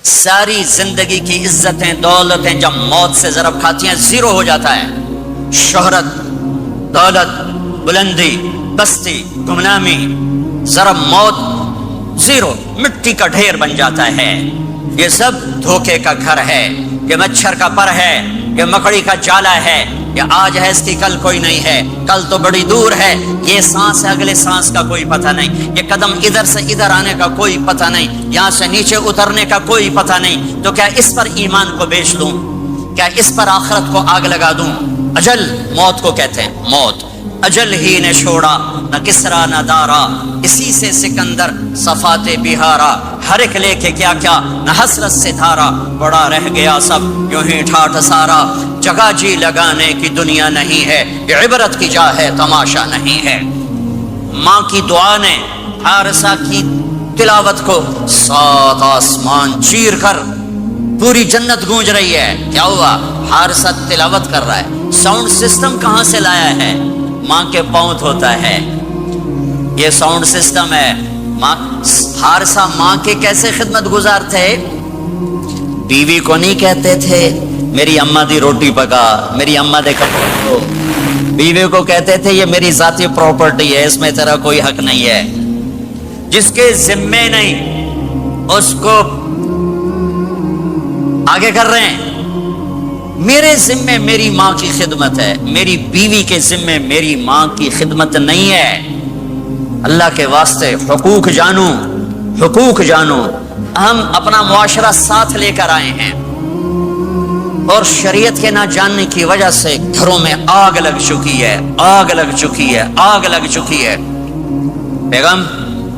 ساری زندگی کی عزتیں دولتیں جب موت سے ضرب کھاتی ہیں زیرو ہو جاتا ہے. شہرت، دولت، بلندی، بستی، گمنامی، ضرب موت زیرو، مٹی کا ڈھیر بن جاتا ہے. یہ سب دھوکے کا گھر ہے، یہ مچھر کا پر ہے، یہ مکڑی کا جالا ہے. یہ آج ہے اس کی کل کوئی نہیں ہے، کل تو بڑی دور ہے. یہ سانس ہے اگلے سانس کا کوئی پتہ نہیں، یہ قدم ادھر سے ادھر آنے کا کوئی پتہ نہیں، یہاں سے نیچے اترنے کا کوئی پتہ نہیں. تو کیا اس پر ایمان کو بیچ دوں؟ کیا اس پر آخرت کو آگ لگا دوں؟ اجل موت کو کہتے ہیں. موت اجل ہی نے چھوڑا نہ کسرا نہ دارا، اسی سے سکندر صفات بہارا. ہر ایک لے کے کیا کیا نہ حسرت سے دھارا، بڑا رہ گیا سب یوں ہی ٹھاٹھ سارا. جگہ جی لگانے کی دنیا نہیں ہے، یہ عبرت کی جا ہے تماشا نہیں ہے. ماں کی دعا نے حارثہ کی تلاوت کو 7 آسمان چیر کر پوری جنت گونج رہی ہے. کیا ہوا؟ حارثہ تلاوت کر رہا ہے. ساؤنڈ سسٹم کہاں سے لایا ہے؟ ماں کے پاؤں ہوتا ہے یہ ساؤنڈ سسٹم ہے. حارثہ ماں کے کیسے خدمت گزار تھے؟ بیوی کو نہیں کہتے تھے میری اماں دی روٹی پکا، میری اماں دے کپڑے دھو. بیوی کو کہتے تھے یہ میری ذاتی پراپرٹی ہے، اس میں تیرا کوئی حق نہیں ہے. جس کے ذمے نہیں اس کو آگے کر رہے ہیں. میرے ذمے میری ماں کی خدمت ہے، میری بیوی کے ذمے میری ماں کی خدمت نہیں ہے. اللہ کے واسطے حقوق جانو، حقوق جانو. ہم اپنا معاشرہ ساتھ لے کر آئے ہیں اور شریعت کے نہ جاننے کی وجہ سے گھروں میں آگ لگ چکی ہے، آگ لگ چکی ہے، آگ لگ چکی ہے. بیگم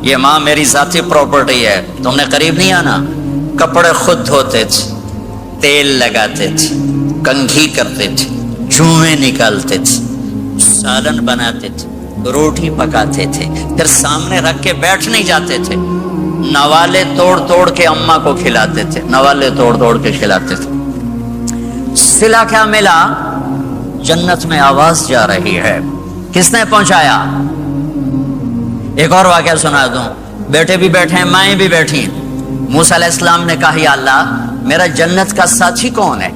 یہ ماں میری ذاتی پراپرٹی ہے، تم نے قریب نہیں آنا. کپڑے خود دھوتے تھے، تیل لگاتے تھے، کنگھی کرتے تھے، جوئیں نکالتے تھے، سالن بناتے تھے، روٹی پکاتے تھے، پھر سامنے رکھ کے بیٹھ نہیں جاتے تھے. نوالے توڑ توڑ کے اماں کو کھلاتے تھے، نوالے توڑ توڑ کے کھلاتے تھے. صلہ کیا ملا؟ جنت میں آواز جا رہی ہے. کس نے پہنچایا؟ ایک اور واقعہ سنا دوں. بیٹے بھی بیٹھے ہیں، مائیں بھی بیٹھی ہیں. موسیٰ علیہ السلام نے کہا یا اللہ میرا جنت کا ساتھی کون ہے؟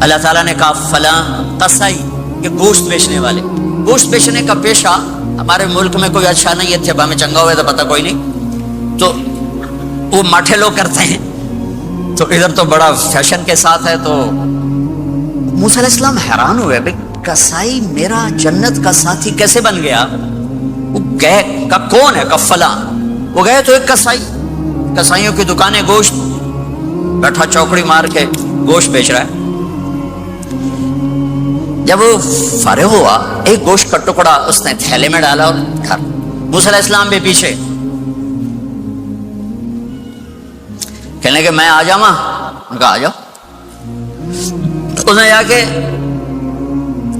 اللہ تعالیٰ نے کہا فلاں قصائی، یہ گوشت بیچنے والے. گوشت بیچنے کا پیشہ ہمارے ملک میں کوئی اچھا نہیں ہے، جب ہمیں چنگا ہوئے تو پتہ کوئی نہیں، تو وہ ماٹھے لوگ کرتے ہیں. تو ادھر تو بڑا فیشن کے ساتھ ہے. تو موسیٰ علیہ السلام حیران ہوئے بھئی قصائی میرا جنت کا ساتھی کیسے بن گیا؟ وہ گئے کہ کون ہے؟ کہ فلاں. وہ گئے تو ایک قصائی، قصائیوں کی دکانیں، گوشت بیٹھا چوکڑی مار کے گوشت بیچ رہا ہے. جب وہ فارغ ہوا ایک گوشت کا ٹکڑا اس نے تھیلے میں ڈالا اور گھر. موسیٰ علیہ السلام بھی پیچھے. کہنے لگے میں آ جاؤں؟ کہا آ جاؤ. اس نے جا کے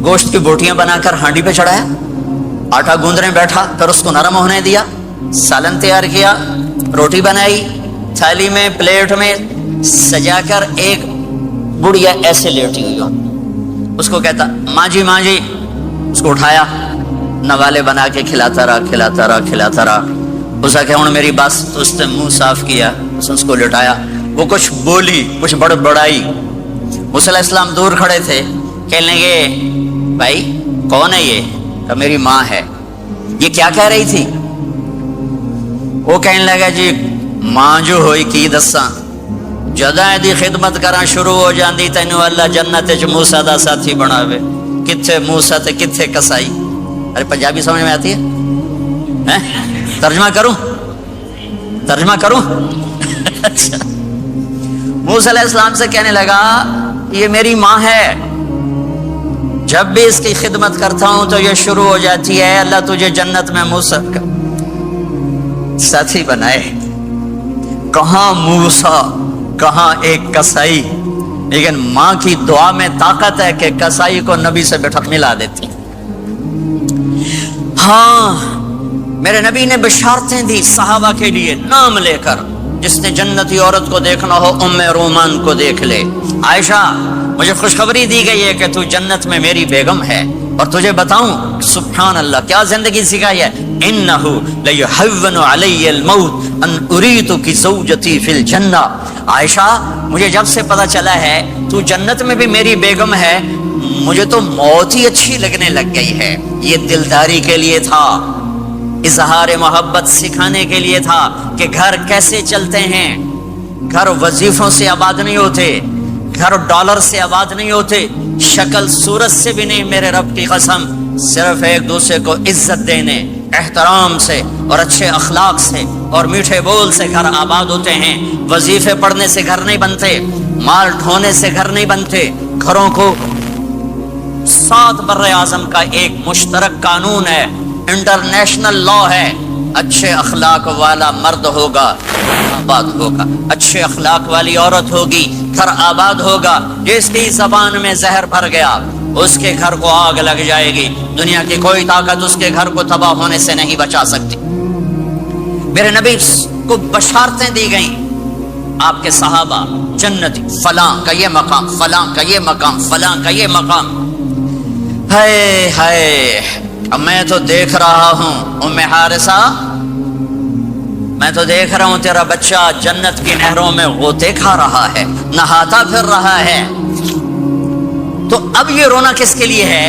گوشت کی بوٹیاں بنا کر ہانڈی پہ چڑھایا، آٹا گوندنے بیٹھا، پھر اس کو نرم ہونے دیا، سالن تیار کیا، روٹی بنائی، تھالی میں پلیٹ میں سجا کر ایک بڑھیا ایسے لیٹی ہوئی ہو. اس کو کہتا ماں جی ماں جی. اس کو اٹھایا، نوالے بنا کے کھلاتا رہا کھلاتا رہا کھلاتا رہا. اس کا کہ ہوں میری بات. اس نے منہ صاف کیا، اس کو لٹایا. وہ کچھ بولی، کچھ بڑائی. موسیٰ علیہ السلام دور کھڑے تھے. کہنے لگے بھائی کون ہے یہ؟ کہ میری ماں ہے. یہ کیا کہہ رہی تھی؟ وہ کہنے لگا جی ماں جو ہوئی کی دساں، جداں دی خدمت کراں شروع ہو جاندی تینوں اللہ جنت وچ موسیٰ دا ساتھی بناوے. کتھے موسیٰ تے کتھے قصائی. ارے پنجابی سمجھ میں آتی ہے؟ ترجمہ کروں؟ ترجمہ کروں؟ اچھا. موسیٰ علیہ السلام سے کہنے لگا یہ میری ماں ہے، جب بھی اس کی خدمت کرتا ہوں تو یہ شروع ہو جاتی ہے اللہ تجھے جنت میں موسیٰ کا ساتھی بنائے. کہاں موسیٰ، کہاں ایک قصائی. لیکن ماں کی دعا میں طاقت ہے کہ قصائی کو نبی سے بٹھا ملا دیتی. ہاں میرے نبی نے بشارتیں دی صحابہ کے لیے نام لے کر. جس نے جنتی عورت کو دیکھنا ہو ام رومان کو دیکھ لے. عائشہ مجھے خوشخبری دی گئی ہے کہ تو جنت میں میری بیگم ہے. اور تجھے بتاؤں سبحان اللہ کیا زندگی سکھائی ہے، انہ لیحون علی الموت ان اریتک زوجتی فی الجنہ، عائشہ مجھے جب سے پتا چلا ہے تو جنت میں بھی میری بیگم ہے، مجھے تو موت ہی اچھی لگنے لگ گئی ہے۔ یہ دلداری کے لیے تھا، اظہار محبت سکھانے کے لیے تھا کہ گھر کیسے چلتے ہیں، گھر وظیفوں سے آباد نہیں ہوتے، گھر ڈالر سے آباد نہیں ہوتے، شکل صورت سے بھی نہیں، میرے رب کی قسم، صرف ایک دوسرے کو عزت دینے، احترام سے اور اچھے اخلاق سے اور میٹھے بول سے گھر آباد ہوتے ہیں۔ وظیفے پڑھنے سے گھر نہیں بنتے، مال ڈھونے سے گھر نہیں بنتے۔ گھروں کو 7 بر اعظم کا ایک مشترک قانون ہے، انٹرنیشنل لا ہے، اچھے اخلاق والا مرد ہوگا آباد ہوگا، اچھے اخلاق والی عورت ہوگی گھر آباد ہوگا۔ جس کی زبان میں زہر بھر گیا اس کے گھر کو آگ لگ جائے گی، دنیا کی کوئی طاقت اس کے گھر کو تباہ ہونے سے نہیں بچا سکتی۔ میرے نبی کو بشارتیں دی گئیں، آپ کے صحابہ جنتی، فلاں کا یہ مقام، فلاں کا یہ مقام، فلاں کا یہ مقام۔ ہائے ہائے، اب میں تو دیکھ رہا ہوں ام حارثہ، میں تو دیکھ رہا ہوں تیرا بچہ جنت کی نہروں میں غوطے کھا رہا ہے، نہاتا پھر رہا ہے۔ تو اب یہ رونا کس کے لیے ہے؟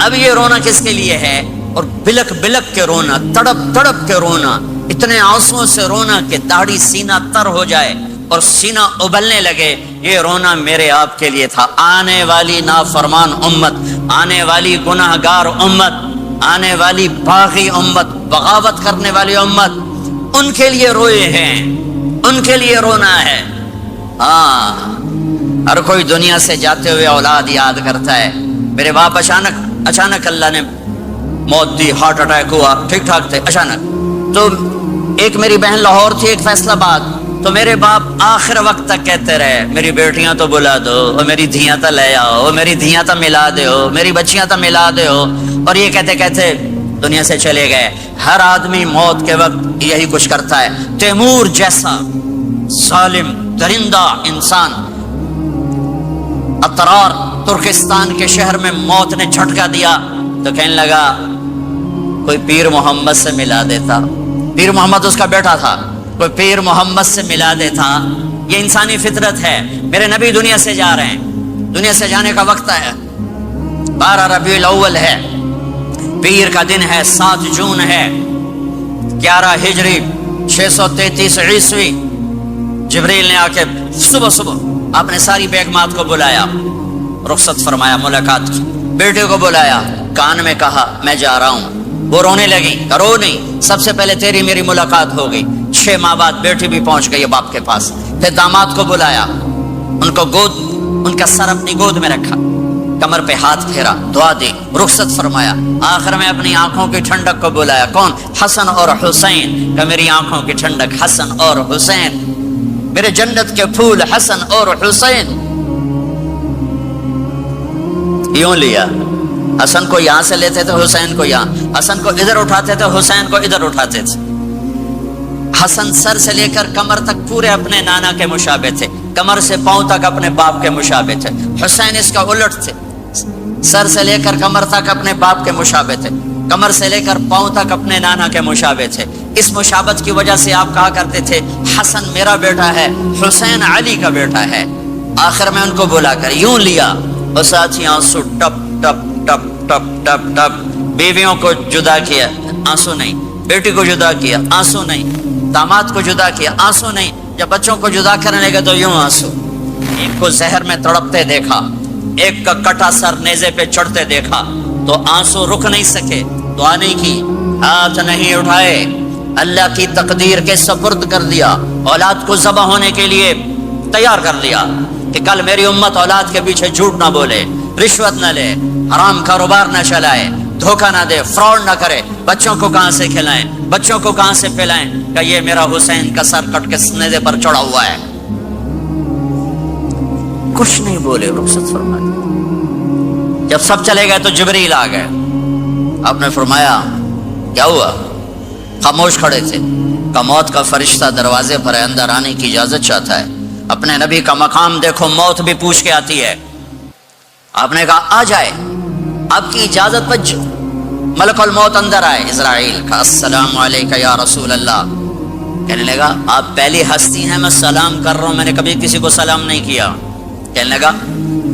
اب یہ رونا کس کے لیے ہے؟ اور بلک بلک کے رونا، تڑپ تڑپ کے رونا، اتنے آنسوؤں سے رونا کہ داڑھی سینہ تر ہو جائے اور سینہ ابلنے لگے، یہ رونا میرے آپ کے لیے تھا۔ آنے والی نافرمان امت، آنے والی گناہگار امت، آنے والی باغی امت، بغاوت کرنے والی امت، ان کے لیے روئے ہیں، ان کے لیے رونا ہے۔ ہاں، ہر کوئی دنیا سے جاتے ہوئے اولاد یاد کرتا ہے، میرے باپ اچانک اللہ نے موت دی، ہارٹ اٹیک ہوا، ٹھیک ٹھاک تھے، اچانک۔ تو ایک میری بہن لاہور تھی، ایک فیصل آباد، تو میرے باپ آخر وقت تک کہتے رہے میری بیٹیاں تو بلا دو، اور میری دھیاں تو لے آؤ، میری دھیاں تو ملا دو، میری بچیاں تو ملا دو، اور یہ کہتے کہتے دنیا سے چلے گئے۔ ہر آدمی موت کے وقت یہی کچھ کرتا ہے۔ تیمور جیسا ظالم درندہ انسان اطرار ترکستان کے شہر میں موت نے جھٹکا دیا تو کہنے لگا کوئی پیر محمد سے ملا دیتا، پیر محمد اس کا بیٹا تھا، کوئی پیر محمد سے ملا دیتا۔ یہ انسانی فطرت ہے۔ میرے نبی دنیا سے جا رہے ہیں، دنیا سے جانے کا وقت ہے، 12 ربیع الاول ہے، پیر کا دن ہے، 7 جون ہے، 11 ہجری 633 عیسوی۔ جبریل نے آ کے صبح آپ نے ساری بیگمات کو بلایا، رخصت فرمایا ملاقات کی، بیٹے کو بلایا، کان میں کہا میں جا رہا ہوں۔ وہ رونے لگی، کرو نہیں، سب سے پہلے تیری میری ملاقات ہو گئی۔ 6 ماہ بعد بیٹی بھی پہنچ گئی باپ کے پاس۔ پھر داماد کو بلایا، ان کو ان کا سر اپنی گود میں رکھا، کمر پہ ہاتھ پھیرا، دعا دی، رخصت فرمایا۔ آخر میں اپنی آنکھوں کی ٹھنڈک کو بلایا، کون؟ حسن اور حسین، کہ میری آنکھوں کی ٹھنڈک حسن اور حسین، میرے جنت کے پھول حسن اور حسین۔ یوں لیا، حسن کو یہاں سے لیتے تھے، حسین کو یہاں، حسن کو ادھر اٹھاتے تھے، حسین کو ادھر اٹھاتے تھے۔ حسن سر سے لے کر کمر تک پورے اپنے نانا کے مشابہ تھے، کمر سے پاؤں تک اپنے باپ کے مشابہ تھے۔ حسین اس کا الٹ تھے، سر سے لے کر کمر تک اپنے باپ کے مشابہ تھے، کمر سے لے کر پاؤں تک اپنے نانا کے مشابہ تھے۔ اس مشابہت کی وجہ سے آپ کہا کرتے تھے حسن میرا بیٹا ہے، حسین علی کا بیٹا ہے۔ آخر میں ان کو بلا کر یوں لیا، اور ساتھ ہی آنسو ٹپ ٹپ ٹپ ٹپ ٹپ ٹپ۔ بیویوں کو جدا کیا، آنسو نہیں، بیٹی کو جدا کیا، آنسو نہیں، داماد کو جدا کیا، آنسو نہیں، جب بچوں کو جدا کرنے لگے تو یوں آنسو۔ ایک کو زہر میں تڑپتے دیکھا، ایک کا کٹا سر نیزے پہ چڑھتے دیکھا تو آنسو رک نہیں سکے، دعا نہیں کی، ہاتھ نہیں اٹھائے، اللہ کی تقدیر کے سپرد کر دیا، اولاد کو ذبح ہونے کے لیے تیار کر دیا کہ کل میری امت اولاد کے پیچھے جھوٹ نہ بولے، رشوت نہ لے، حرام کاروبار نہ چلائے، دھوکہ نہ دے، فراڈ نہ کرے، بچوں کو کہاں سے کھلائیں، بچوں کو کہاں سے پلائیں، کہ یہ میرا حسین کا سر کٹ کے نیزے پر چڑھا ہوا ہے۔ کچھ نہیں بولے، رخصت فرمایا۔ جب سب چلے گئے تو جبریل آ گئے، آپ نے فرمایا کیا ہوا؟ خاموش کھڑے تھے، کہ موت کا فرشتہ دروازے پر ہے، اندر آنے کی اجازت چاہتا ہے۔ اپنے نبی کا مقام دیکھو، موت بھی پوچھ کے آتی ہے۔ آپ نے کہا آ جائے، آپ کی اجازت پر ملک الموت اندر آئے، اسرائیل کا السلام علیکہ یا رسول اللہ، کہنے لگا آپ پہلی ہستی ہیں، میں سلام کر رہا ہوں، میں نے کبھی کسی کو سلام نہیں کیا۔ کہنے لگا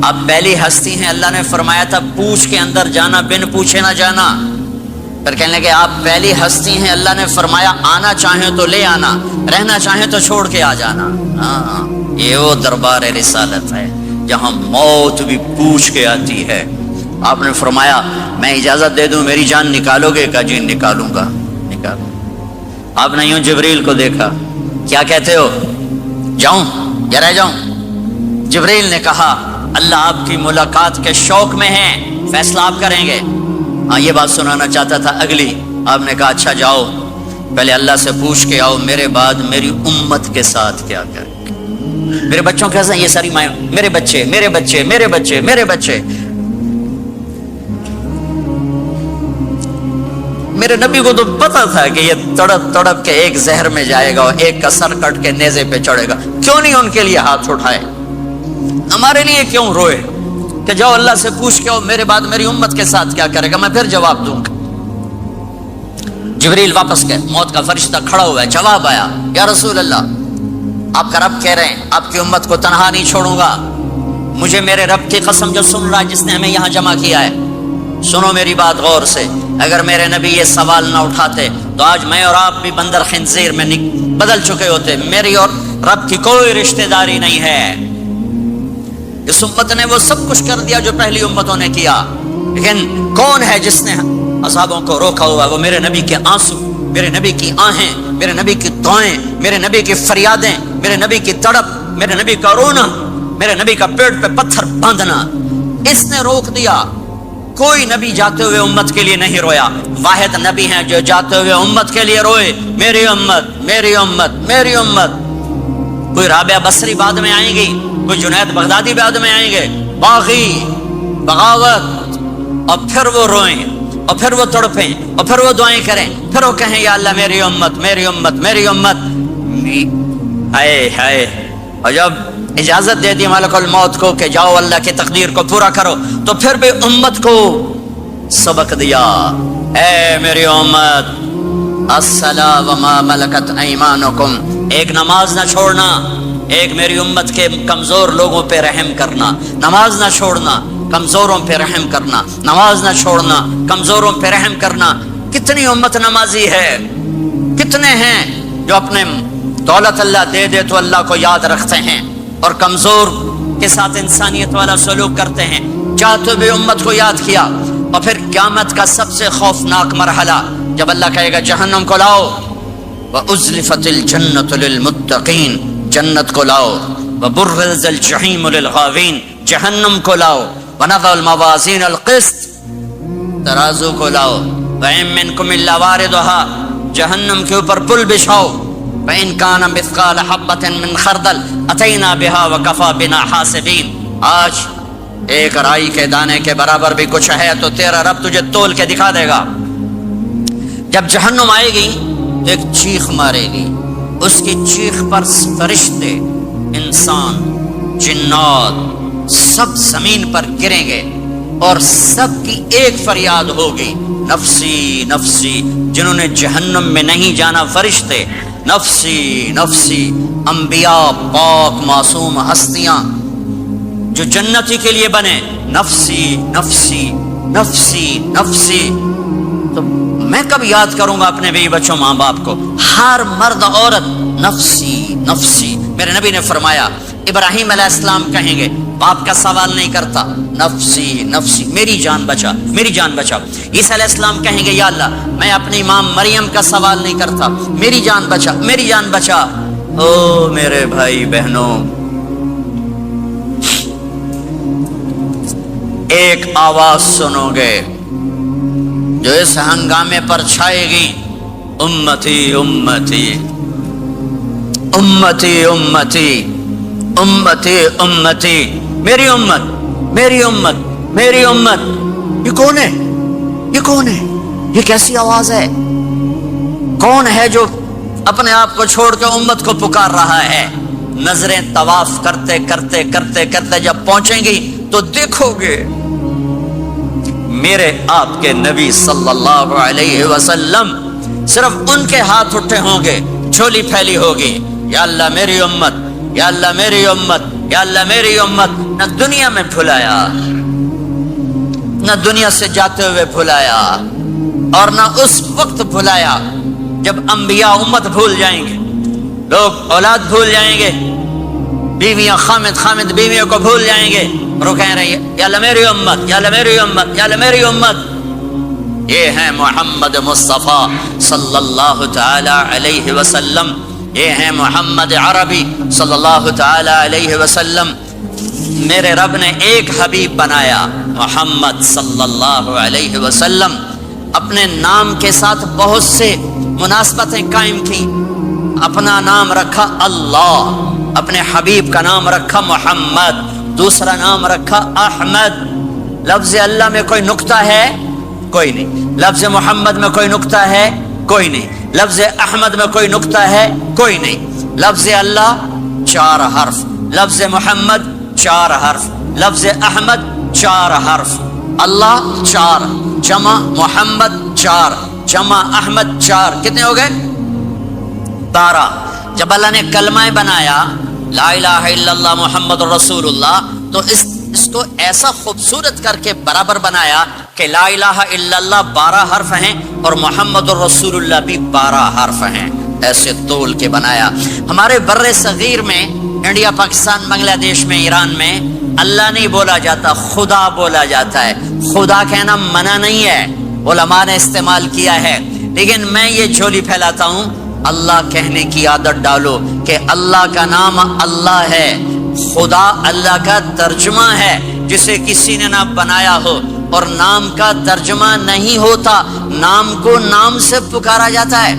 آپ پہلی ہستی ہیں، اللہ نے فرمایا تھا پوچھ کے اندر جانا، بن پوچھے نہ جانا۔ پھر کہنے لگے آپ پہلی ہستی ہیں، اللہ نے فرمایا آنا چاہیں تو لے آنا، رہنا چاہیں تو چھوڑ کے آ جانا۔ ہاں، یہ وہ دربار رسالت ہے جہاں موت بھی پوچھ کے آتی ہے۔ آپ نے فرمایا میں اجازت دے دوں میری جان نکالو گے؟ کہا جی نکالوں گا، نکالوں۔ آپ نے یوں جبریل کو دیکھا، کیا کہتے ہو، جاؤں یا رہ جاؤں؟ جبریل نے کہا اللہ آپ کی ملاقات کے شوق میں ہیں، فیصلہ آپ کریں گے۔ ہاں یہ بات سنانا چاہتا تھا اگلی۔ آپ نے کہا اچھا جاؤ، پہلے اللہ سے پوچھ کے آؤ میرے بعد میری امت کے ساتھ کیا کریں گے، میرے بچوں کے ساتھ۔ یہ ساری مائیں، میرے بچے میرے بچے میرے بچے میرے بچے۔ میرے نبی کو تو پتا تھا کہ یہ تڑپ تڑپ کے ایک زہر میں جائے گا اور ایک کا سر کٹ کے نیزے پہ چڑھے گا، کیوں نہیں ان کے لیے ہاتھ اٹھائے؟ ہمارے لیے کیوں روئے کہ جاؤ اللہ سے پوچھ کے آؤ میرے بعد میری امت کے ساتھ کیا کرے گا، میں پھر جواب دوں گا۔ جبریل واپس گئے، موت کا فرشتہ کھڑا ہوا ہے، جواب آیا یا رسول اللہ آپ کا رب کہہ رہے ہیں آپ کی امت کو تنہا نہیں چھوڑوں گا۔ مجھے میرے رب کی قسم جو سن رہا ہے جس نے ہمیں یہاں جمع کیا ہے، سنو میری بات غور سے، اگر میرے نبی یہ سوال نہ اٹھاتے تو آج میں اور آپ بھی بندر خنزیر میں بدل چکے ہوتے۔ میری اور رب کی کوئی رشتہ داری نہیں ہے۔ اس امت نے وہ سب کچھ کر دیا جو پہلی امتوں نے کیا، لیکن کون ہے جس نے اصحابوں کو روکا ہوا؟ وہ میرے نبی کے آنسو، میرے نبی کی آہیں، میرے نبی کی دعائیں، میرے نبی کی فریادیں، میرے نبی کی تڑپ، میرے نبی کا رونا، میرے نبی کا پیٹ پہ پتھر باندھنا، اس نے روک دیا۔ کوئی نبی جاتے ہوئے امت کے لیے نہیں رویا، واحد نبی ہیں جو جاتے ہوئے امت کے لیے روئے، میری امت میری امت میری امت۔ کوئی رابعہ بصری بعد میں آئیں گی، کوئی جنید بغدادی بعد میں آئیں گے، باغی، بغاوت، اور پھر وہ روئیں اور پھر وہ تڑپیں اور پھر وہ دعائیں کریں، پھر وہ کہیں یا اللہ میری امت میری امت میری امت۔ ہائے ہائے، اور جب اجازت دے دی ملک الموت کو کہ جاؤ اللہ کی تقدیر کو پورا کرو، تو پھر بھی امت کو سبق دیا، اے میری امت الصلاۃ وما ملکت ایمانکم، ایک نماز نہ چھوڑنا، ایک میری امت کے کمزور لوگوں پہ رحم کرنا، نماز نہ چھوڑنا، کمزوروں پہ رحم کرنا، نماز نہ چھوڑنا، کمزوروں پہ رحم کرنا۔ کتنی امت نمازی ہے، کتنے ہیں جو اپنے دولت اللہ دے دے تو اللہ کو یاد رکھتے ہیں اور کمزور کے ساتھ انسانیت والا سلوک کرتے ہیں، چاہتے ہوئے امت کو یاد کیا۔ اور پھر قیامت کا سب سے خوفناک مرحلہ جب اللہ کہے گا جہنم کو لاؤ، وَأُزْلِفَتِ الْجَنَّةُ لِلْمُتَّقِينَ، جنت کو لاؤ، وَبُرِّزَ الْجَحِيمُ لِلْغَاوِينَ، جہنم کو لاؤ، وَنَضَعُ الْمَوَازِينَ الْقِسْطَ، ترازو کو لاؤ، وَإِن مِّنكُمْ إِلَّا وَارِدُهَا، جہنم کے اوپر پل بچھاؤ، فَإِن كَانَ مِثْقَالَ حَبَّةٍ مِّنْ خَرْدَلٍ أَتَيْنَا بِهَا وَكَفَىٰ بِنَا حَاسِبِينَ۔ آج ایک رائی کے دانے کے برابر بھی کچھ ہے تو تیرا رب تجھے تول کے دکھا دے گا۔ جب جہنم آئے گی تو ایک چیخ مارے گی، اس کی چیخ پر فرشتے، انسان، جنات سب زمین پر گریں گے اور سب کی ایک فریاد ہوگی، نفسی نفسی۔ جنہوں نے جہنم میں نہیں جانا فرشتے، نفسی نفسی۔ انبیاء، پاک معصوم ہستیاں جو جنتی کے لیے بنے، نفسی نفسی نفسی نفسی۔ تو میں کب یاد کروں گا اپنے بیوی بچوں ماں باپ کو؟ ہر مرد عورت نفسی نفسی۔ میرے نبی نے فرمایا ابراہیم علیہ السلام کہیں گے، باپ کا سوال نہیں کرتا، نفسی نفسی، میری جان بچا میری جان بچا۔ عیسیٰ علیہ السلام کہیں گے یا اللہ میں اپنی ماں مریم کا سوال نہیں کرتا، میری جان بچا میری جان بچا۔ او میرے بھائی بہنوں، ایک آواز سنو گے جو اس ہنگامے پر چھائے گی، امتی امتی امتی امتی امتی امتی، میری امت میری امت میری امت۔ یہ کون ہے؟ یہ کون ہے؟ یہ کیسی آواز ہے؟ کون ہے جو اپنے آپ کو چھوڑ کے امت کو پکار رہا ہے؟ نظریں طواف کرتے کرتے کرتے کرتے جب پہنچیں گی تو دیکھو گے میرے آپ کے نبی صلی اللہ علیہ وسلم صرف ان کے ہاتھ اٹھے ہوں گے، جھولی پھیلی ہوگی، یا اللہ میری امت، یا اللہ میری امت، یا اللہ میری امت۔ نہ دنیا میں بھلایا، نہ دنیا سے جاتے ہوئے بھلایا، اور نہ اس وقت بھلایا جب انبیاء امت بھول جائیں گے، لوگ اولاد بھول جائیں گے، بیویاں خامد بیویوں کو بھول جائیں گے، اور وہ کہہ رہے ہیں یا اللہ میری امت، یا اللہ میری امت، یا اللہ میری امت۔ یہ ہے محمد مصطفیٰ صلی اللہ تعالی علیہ وسلم، یہ ہے محمد عربی صلی اللہ تعالی علیہ وسلم۔ میرے رب نے ایک حبیب بنایا محمد صلی اللہ علیہ وسلم، اپنے نام کے ساتھ بہت سے مناسبتیں قائم کی۔ اپنا نام رکھا اللہ، اپنے حبیب کا نام رکھا محمد، دوسرا نام رکھا احمد۔ لفظ اللہ میں کوئی نکتہ ہے؟ کوئی نہیں۔ لفظ محمد میں کوئی نکتہ ہے؟ کوئی نہیں۔ لفظ احمد میں کوئی نکتہ ہے؟ کوئی نہیں۔ لفظ اللہ 4 حرف، لفظ محمد 4 حرف، لفظ احمد 4 حرف۔ اللہ 4، جمع محمد 4، جمع احمد 4، کتنے ہو گئے؟ 12۔ جب اللہ نے کلمہ بنایا لا الہ الا اللہ محمد رسول اللہ، تو اس کو ایسا خوبصورت کر کے برابر بنایا کہ لا الہ الا اللہ 12 حرف ہیں اور محمد الرسول اللہ بھی 12 حرف ہیں، ایسے تول کے بنایا۔ ہمارے بر صغیر میں، انڈیا، پاکستان، بنگلہ دیش میں، ایران میں اللہ نہیں بولا جاتا، خدا بولا جاتا ہے۔ خدا کہنا منع نہیں ہے، علماء نے استعمال کیا ہے، لیکن میں یہ جھولی پھیلاتا ہوں، اللہ کہنے کی عادت ڈالو کہ اللہ کا نام اللہ ہے، خدا اللہ کا ترجمہ ہے جسے کسی نے نہ بنایا ہو، اور نام کا ترجمہ نہیں ہوتا، نام کو نام سے پکارا جاتا ہے۔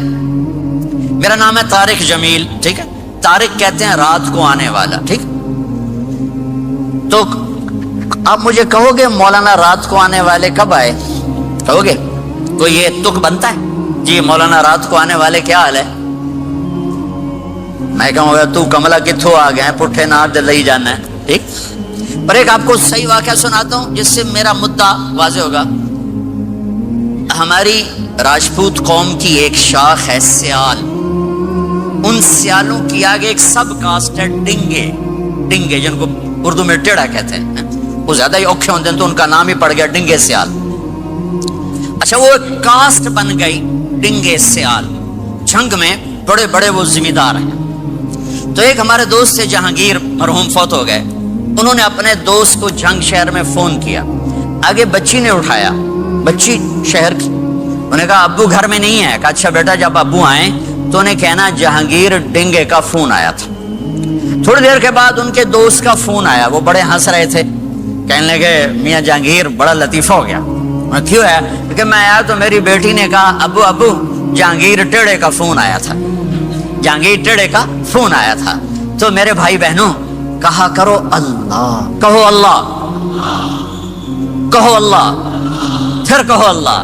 میرا نام ہے طارق جمیل، ٹھیک ہے؟ طارق کہتے ہیں رات کو آنے والا، ٹھیک؟ تو آپ مجھے کہو گے مولانا رات کو آنے والے کب آئے؟ کہو گے کوئی یہ تک بنتا ہے جی مولانا رات کو آنے والے کیا حال ہے؟ میں کہوں گا تو کملا کتھوں آ گئے، پٹھے نار دے لئی جانا ہے، ٹھیک؟ پر ایک آپ کو صحیح واقعہ سناتا ہوں جس سے میرا مدعا واضح ہوگا۔ ہماری راجپوت قوم کی ایک شاخ ہے سیال، ان سیالوں کی آگے ایک سب کاسٹ ہے ڈنگے، ڈنگے جن کو اردو میں ٹیڑا کہتے ہیں، وہ زیادہ ہی اوکھے ہوتے ہیں تو ان کا نام ہی پڑ گیا ڈنگے سیال۔ اچھا، وہ ایک کاسٹ بن گئی ڈنگے سیال، جنگ میں بڑے بڑے وہ ذمہ دار ہیں۔ تو ایک ہمارے دوست سے جہانگیر مرحوم فوت ہو گئے، انہوں نے اپنے دوست کو جھنگ شہر میں فون کیا، آگے بچی نے اٹھایا، بچی شہر کی، انہوں نے کہا ابو گھر میں نہیں ہے۔ کہا اچھا بیٹا جب ابو آئیں تو انہیں کہنا جہانگیر ڈنگے کا فون آیا تھا۔ تھوڑی دیر کے بعد ان کے دوست کا فون آیا، وہ بڑے ہنس رہے تھے، کہنے لگے میاں جہانگیر بڑا لطیفہ ہو گیا۔ کیوں ہے؟ کیونکہ میں آیا تو میری بیٹی نے کہا ابو ابو جہانگیر ٹیڑے کا فون آیا تھا، جہانگیر ٹیڑے کا فون آیا تھا۔ تو میرے بھائی بہنوں کہا کرو اللہ، کہو اللہ، کہو اللہ، پھر کہو اللہ۔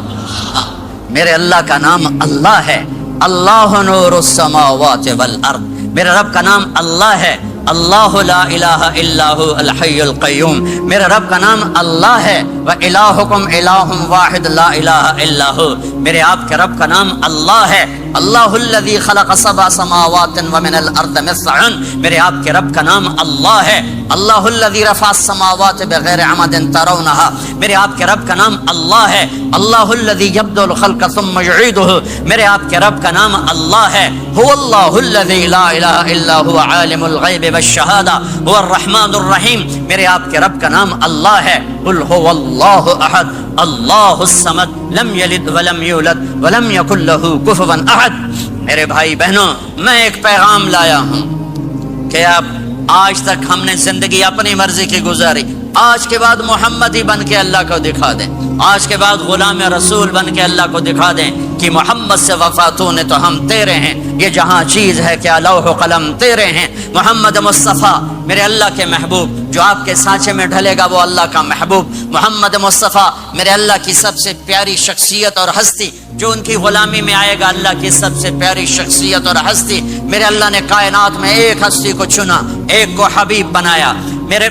میرے اللہ کا نام اللہ ہے، اللہ نور السماوات والارض، میرے رب کا نام اللہ ہے، اللہ لا الہ الا هو الحی القیوم، میرے رب کا نام اللہ ہے، وَإِلَٰهُكُمْ إِلَٰهٌ وَاحِدٌ لَا إِلَٰهَ إِلَّا هُوَ، میرے آپ کے رب کا نام اللہ ہے، اللہ الذی خلق 7 سماوات ومن الارض مثلهن، میرے آپ کے رب کا نام اللہ ہے، اللہ الذی رفع السماوات بغیر عمد ترونها، میرے آپ کے رب کا نام اللہ ہے، اللہ الذی یبدأ الخلق ثم یعیدہ، میرے آپ کے رب کا نام اللہ ہے، هو اللہ الذی لا الہ الا هو عالم الغیب والشہادہ هو الرحمن الرحیم، میرے آپ کے رب کا نام اللہ ہے، قل هو اللہ احد اللہ الصمد لم یلد ولم یولد ولم یکن له کفوا احد۔ میرے بھائی بہنوں، میں ایک پیغام لایا ہوں کہ اب آج تک ہم نے زندگی اپنی مرضی کی گزاری، آج کے بعد محمدی بن کے اللہ کو دکھا دیں، آج کے بعد غلام رسول بن کے اللہ کو دکھا دیں کہ محمد سے وفاتوں نے تو ہم تیرے ہیں، یہ جہاں چیز ہے کیا لوح و قلم تیرے ہیں۔ محمد مصطفیٰ میرے اللہ کے محبوب، جو آپ کے سانچے میں ڈھلے گا وہ اللہ کا محبوب۔ محمد مصطفیٰ میرے اللہ کی سب سے پیاری شخصیت اور ہستی، جو ان کی غلامی میں آئے گا اللہ کی سب سے پیاری شخصیت اور ہستی۔ میرے اللہ نے کائنات میں ایک ہستی کو چنا، ایک کو حبیب بنایا۔ میرے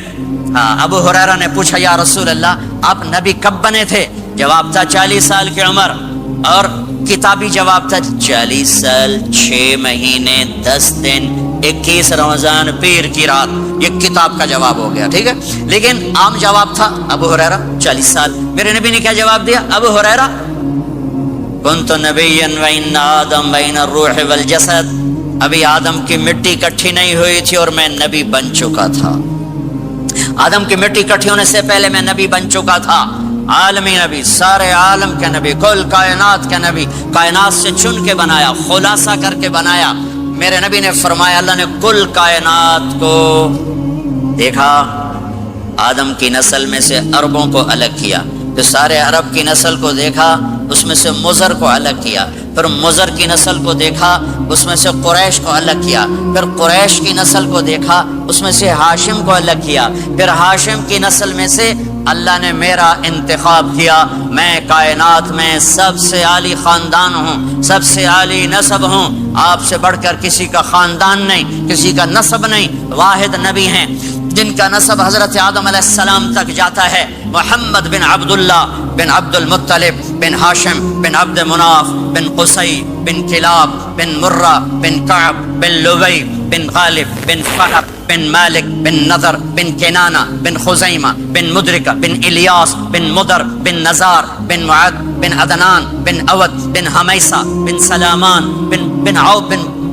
ابو ہریرہ نے پوچھا یا رسول اللہ آپ نبی کب بنے تھے؟ جواب تھا 40 سال کی عمر، اور کتابی جواب تھا 40 سال 6 مہینے 10 دن 21 رمضان پیر کی رات. یہ کتاب کا جواب ہو گیا، ٹھیک ہے. لیکن عام جواب تھا ابو ہریرہ 40 سال. میرے نبی نے کیا جواب دیا؟ ابو ہریرہ کنت نبیا وان آدم بین الروح والجسد، ابھی آدم کی مٹی اکٹھی نہیں ہوئی تھی اور میں نبی بن چکا تھا. آدم کی مٹی اکٹھی ہونے سے پہلے میں نبی بن چکا تھا. عالمی نبی، سارے عالم کے نبی، کل کائنات کے نبی، کائنات سے چن کے بنایا، خلاصہ کر کے بنایا. میرے نبی نے فرمایا اللہ نے کل کائنات کو دیکھا، آدم کی نسل میں سے عربوں کو الگ کیا، پھر سارے عرب کی نسل کو دیکھا، اس میں سے مضر کو الگ کیا، پھر مضر کی نسل کو دیکھا، اس میں سے قریش کو الگ کیا، پھر قریش کی نسل کو دیکھا، اس میں سے ہاشم کو الگ کیا، پھر ہاشم کی نسل میں سے اللہ نے میرا انتخاب کیا. میں کائنات میں سب سے عالی خاندان ہوں، سب سے عالی نسب ہوں، آپ سے بڑھ کر کسی کا خاندان نہیں، کسی کا نسب نہیں. واحد نبی ہیں جن کا نسب حضرت آدم علیہ السلام تک جاتا ہے، محمد بن عبداللہ بن عبد المطلب بن ہاشم بن عبد مناف بن قصی بن کلاب بن مرہ بن کعب بن لبی بن غالب بن فہر بن مالک بن نضر بن کنانہ بن خزیمہ بن مدرکہ بن الیاس بن مدر بن نزار بن معد بن عدنان بن اود بن حمیسہ بن سلامان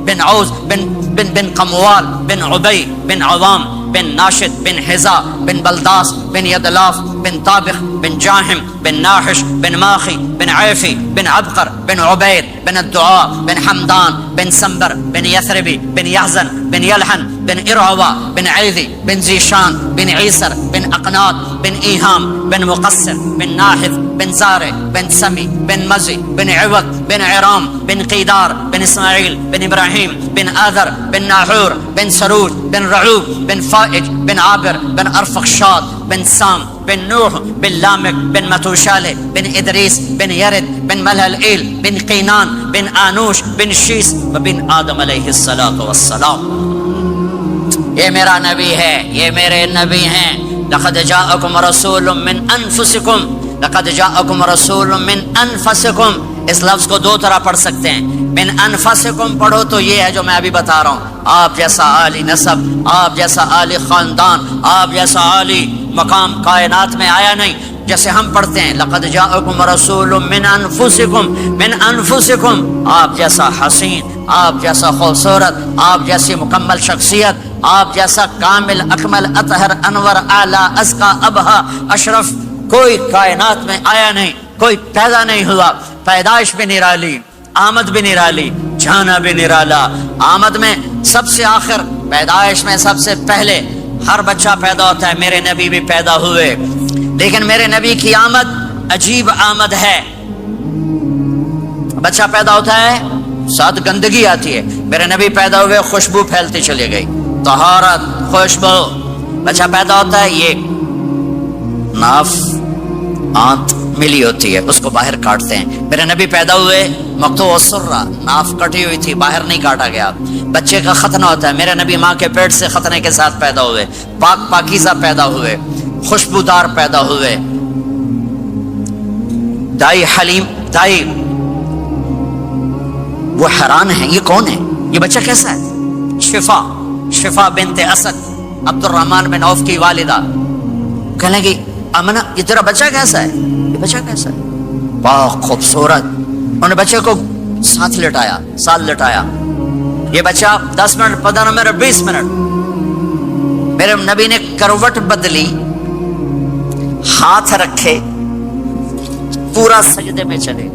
بن عوز بن قموال بن عبی بن عوام بن ناشد بن حزا بن بلداس بن یدلاف بن طابخ بن جاہم بن ناحش بن ماخی بن عیفی بن عبقر بن عبید بن الدعاء بن حمدان بن سنبر بن یثربی بن یحزن بن یلحن بن ارعوا بن عیذی بن زیشان بن عیسر بن اقناط بن ایہام بن مقصر بن ناحذ بن زارع بن سمی بن مزی بن عوض بن عرام بن قیدار بن اسماعیل بن ابراہیم بن آذر بن ناحور بن سروج بن رعوب بن فائج بن عابر بن ارفخشاد بن سام بن نوح بن لامک بن متوشالہ بن ادریس بن یرد بن ملہلئیل بن قینان بن آنوش بن شیس وبن آدم علیہ السلام. یہ میرا نبی ہے، یہ میرے نبی ہیں. لقد جاءکم رسول من انفسکم، لقد جاءکم رسول من انفسکم. اس لفظ کو دو طرح پڑھ سکتے ہیں. من انفسکم پڑھو تو یہ ہے جو میں ابھی بتا رہا ہوں، آپ جیسا عالی نسب، آپ جیسا عالی خاندان، آپ جیسا عالی مقام کائنات میں آیا نہیں. جیسے ہم پڑھتے ہیں لقد جاءکم رسول من انفسکم، من انفسکم، آپ جیسا حسین، آپ جیسا خوبصورت، آپ جیسی مکمل شخصیت، آپ جیسا کامل اکمل اطہر انور اعلی ازکا ابہا اشرف کوئی کائنات میں آیا نہیں، کوئی پیدا نہیں ہوا. پیدائش بھی نرالی، آمد بھی نرالی، جانا بھی نرالا. آمد میں سب سے آخر، پیدائش میں سب سے پہلے. ہر بچہ پیدا ہوتا ہے، میرے نبی بھی پیدا ہوئے، لیکن میرے نبی کی آمد عجیب آمد ہے. بچہ پیدا ہوتا ہے ساتھ گندگی آتی ہے، میرے نبی پیدا ہوئے خوشبو پھیلتی چلی گئی، طہارت، خوشبو. بچہ پیدا ہوتا ہے، یہ ناف آنت ملی ہوتی ہے، اس کو باہر کاٹتے ہیں. میرے نبی پیدا ہوئے مقطوع السرہ، ناف کٹی ہوئی تھی، باہر نہیں کاٹا گیا. بچے کا ختنہ ہوتا ہے، میرے نبی ماں کے پیٹ سے ختنے کے ساتھ پیدا ہوئے، پاک پاکیزہ پیدا ہوئے، خوشبودار پیدا ہوئے. دائی حلیم، دائی وہ حیران ہیں، یہ کون ہے، یہ بچہ کیسا ہے؟ شفا بنت اسد، عبد الرحمن بن عوف کی والدہ. کہنے لگی امنہ یہ تیرا بچہ کیسا ہے، یہ بچہ کیسا ہے، پاک خوبصورت. انہوں نے بچے کو ساتھ لٹایا. یہ بچہ 10 منٹ 15 منٹ 20 منٹ، میرے نبی نے کروٹ بدلی، ہاتھ رکھے، پورا سجدے میں چلے،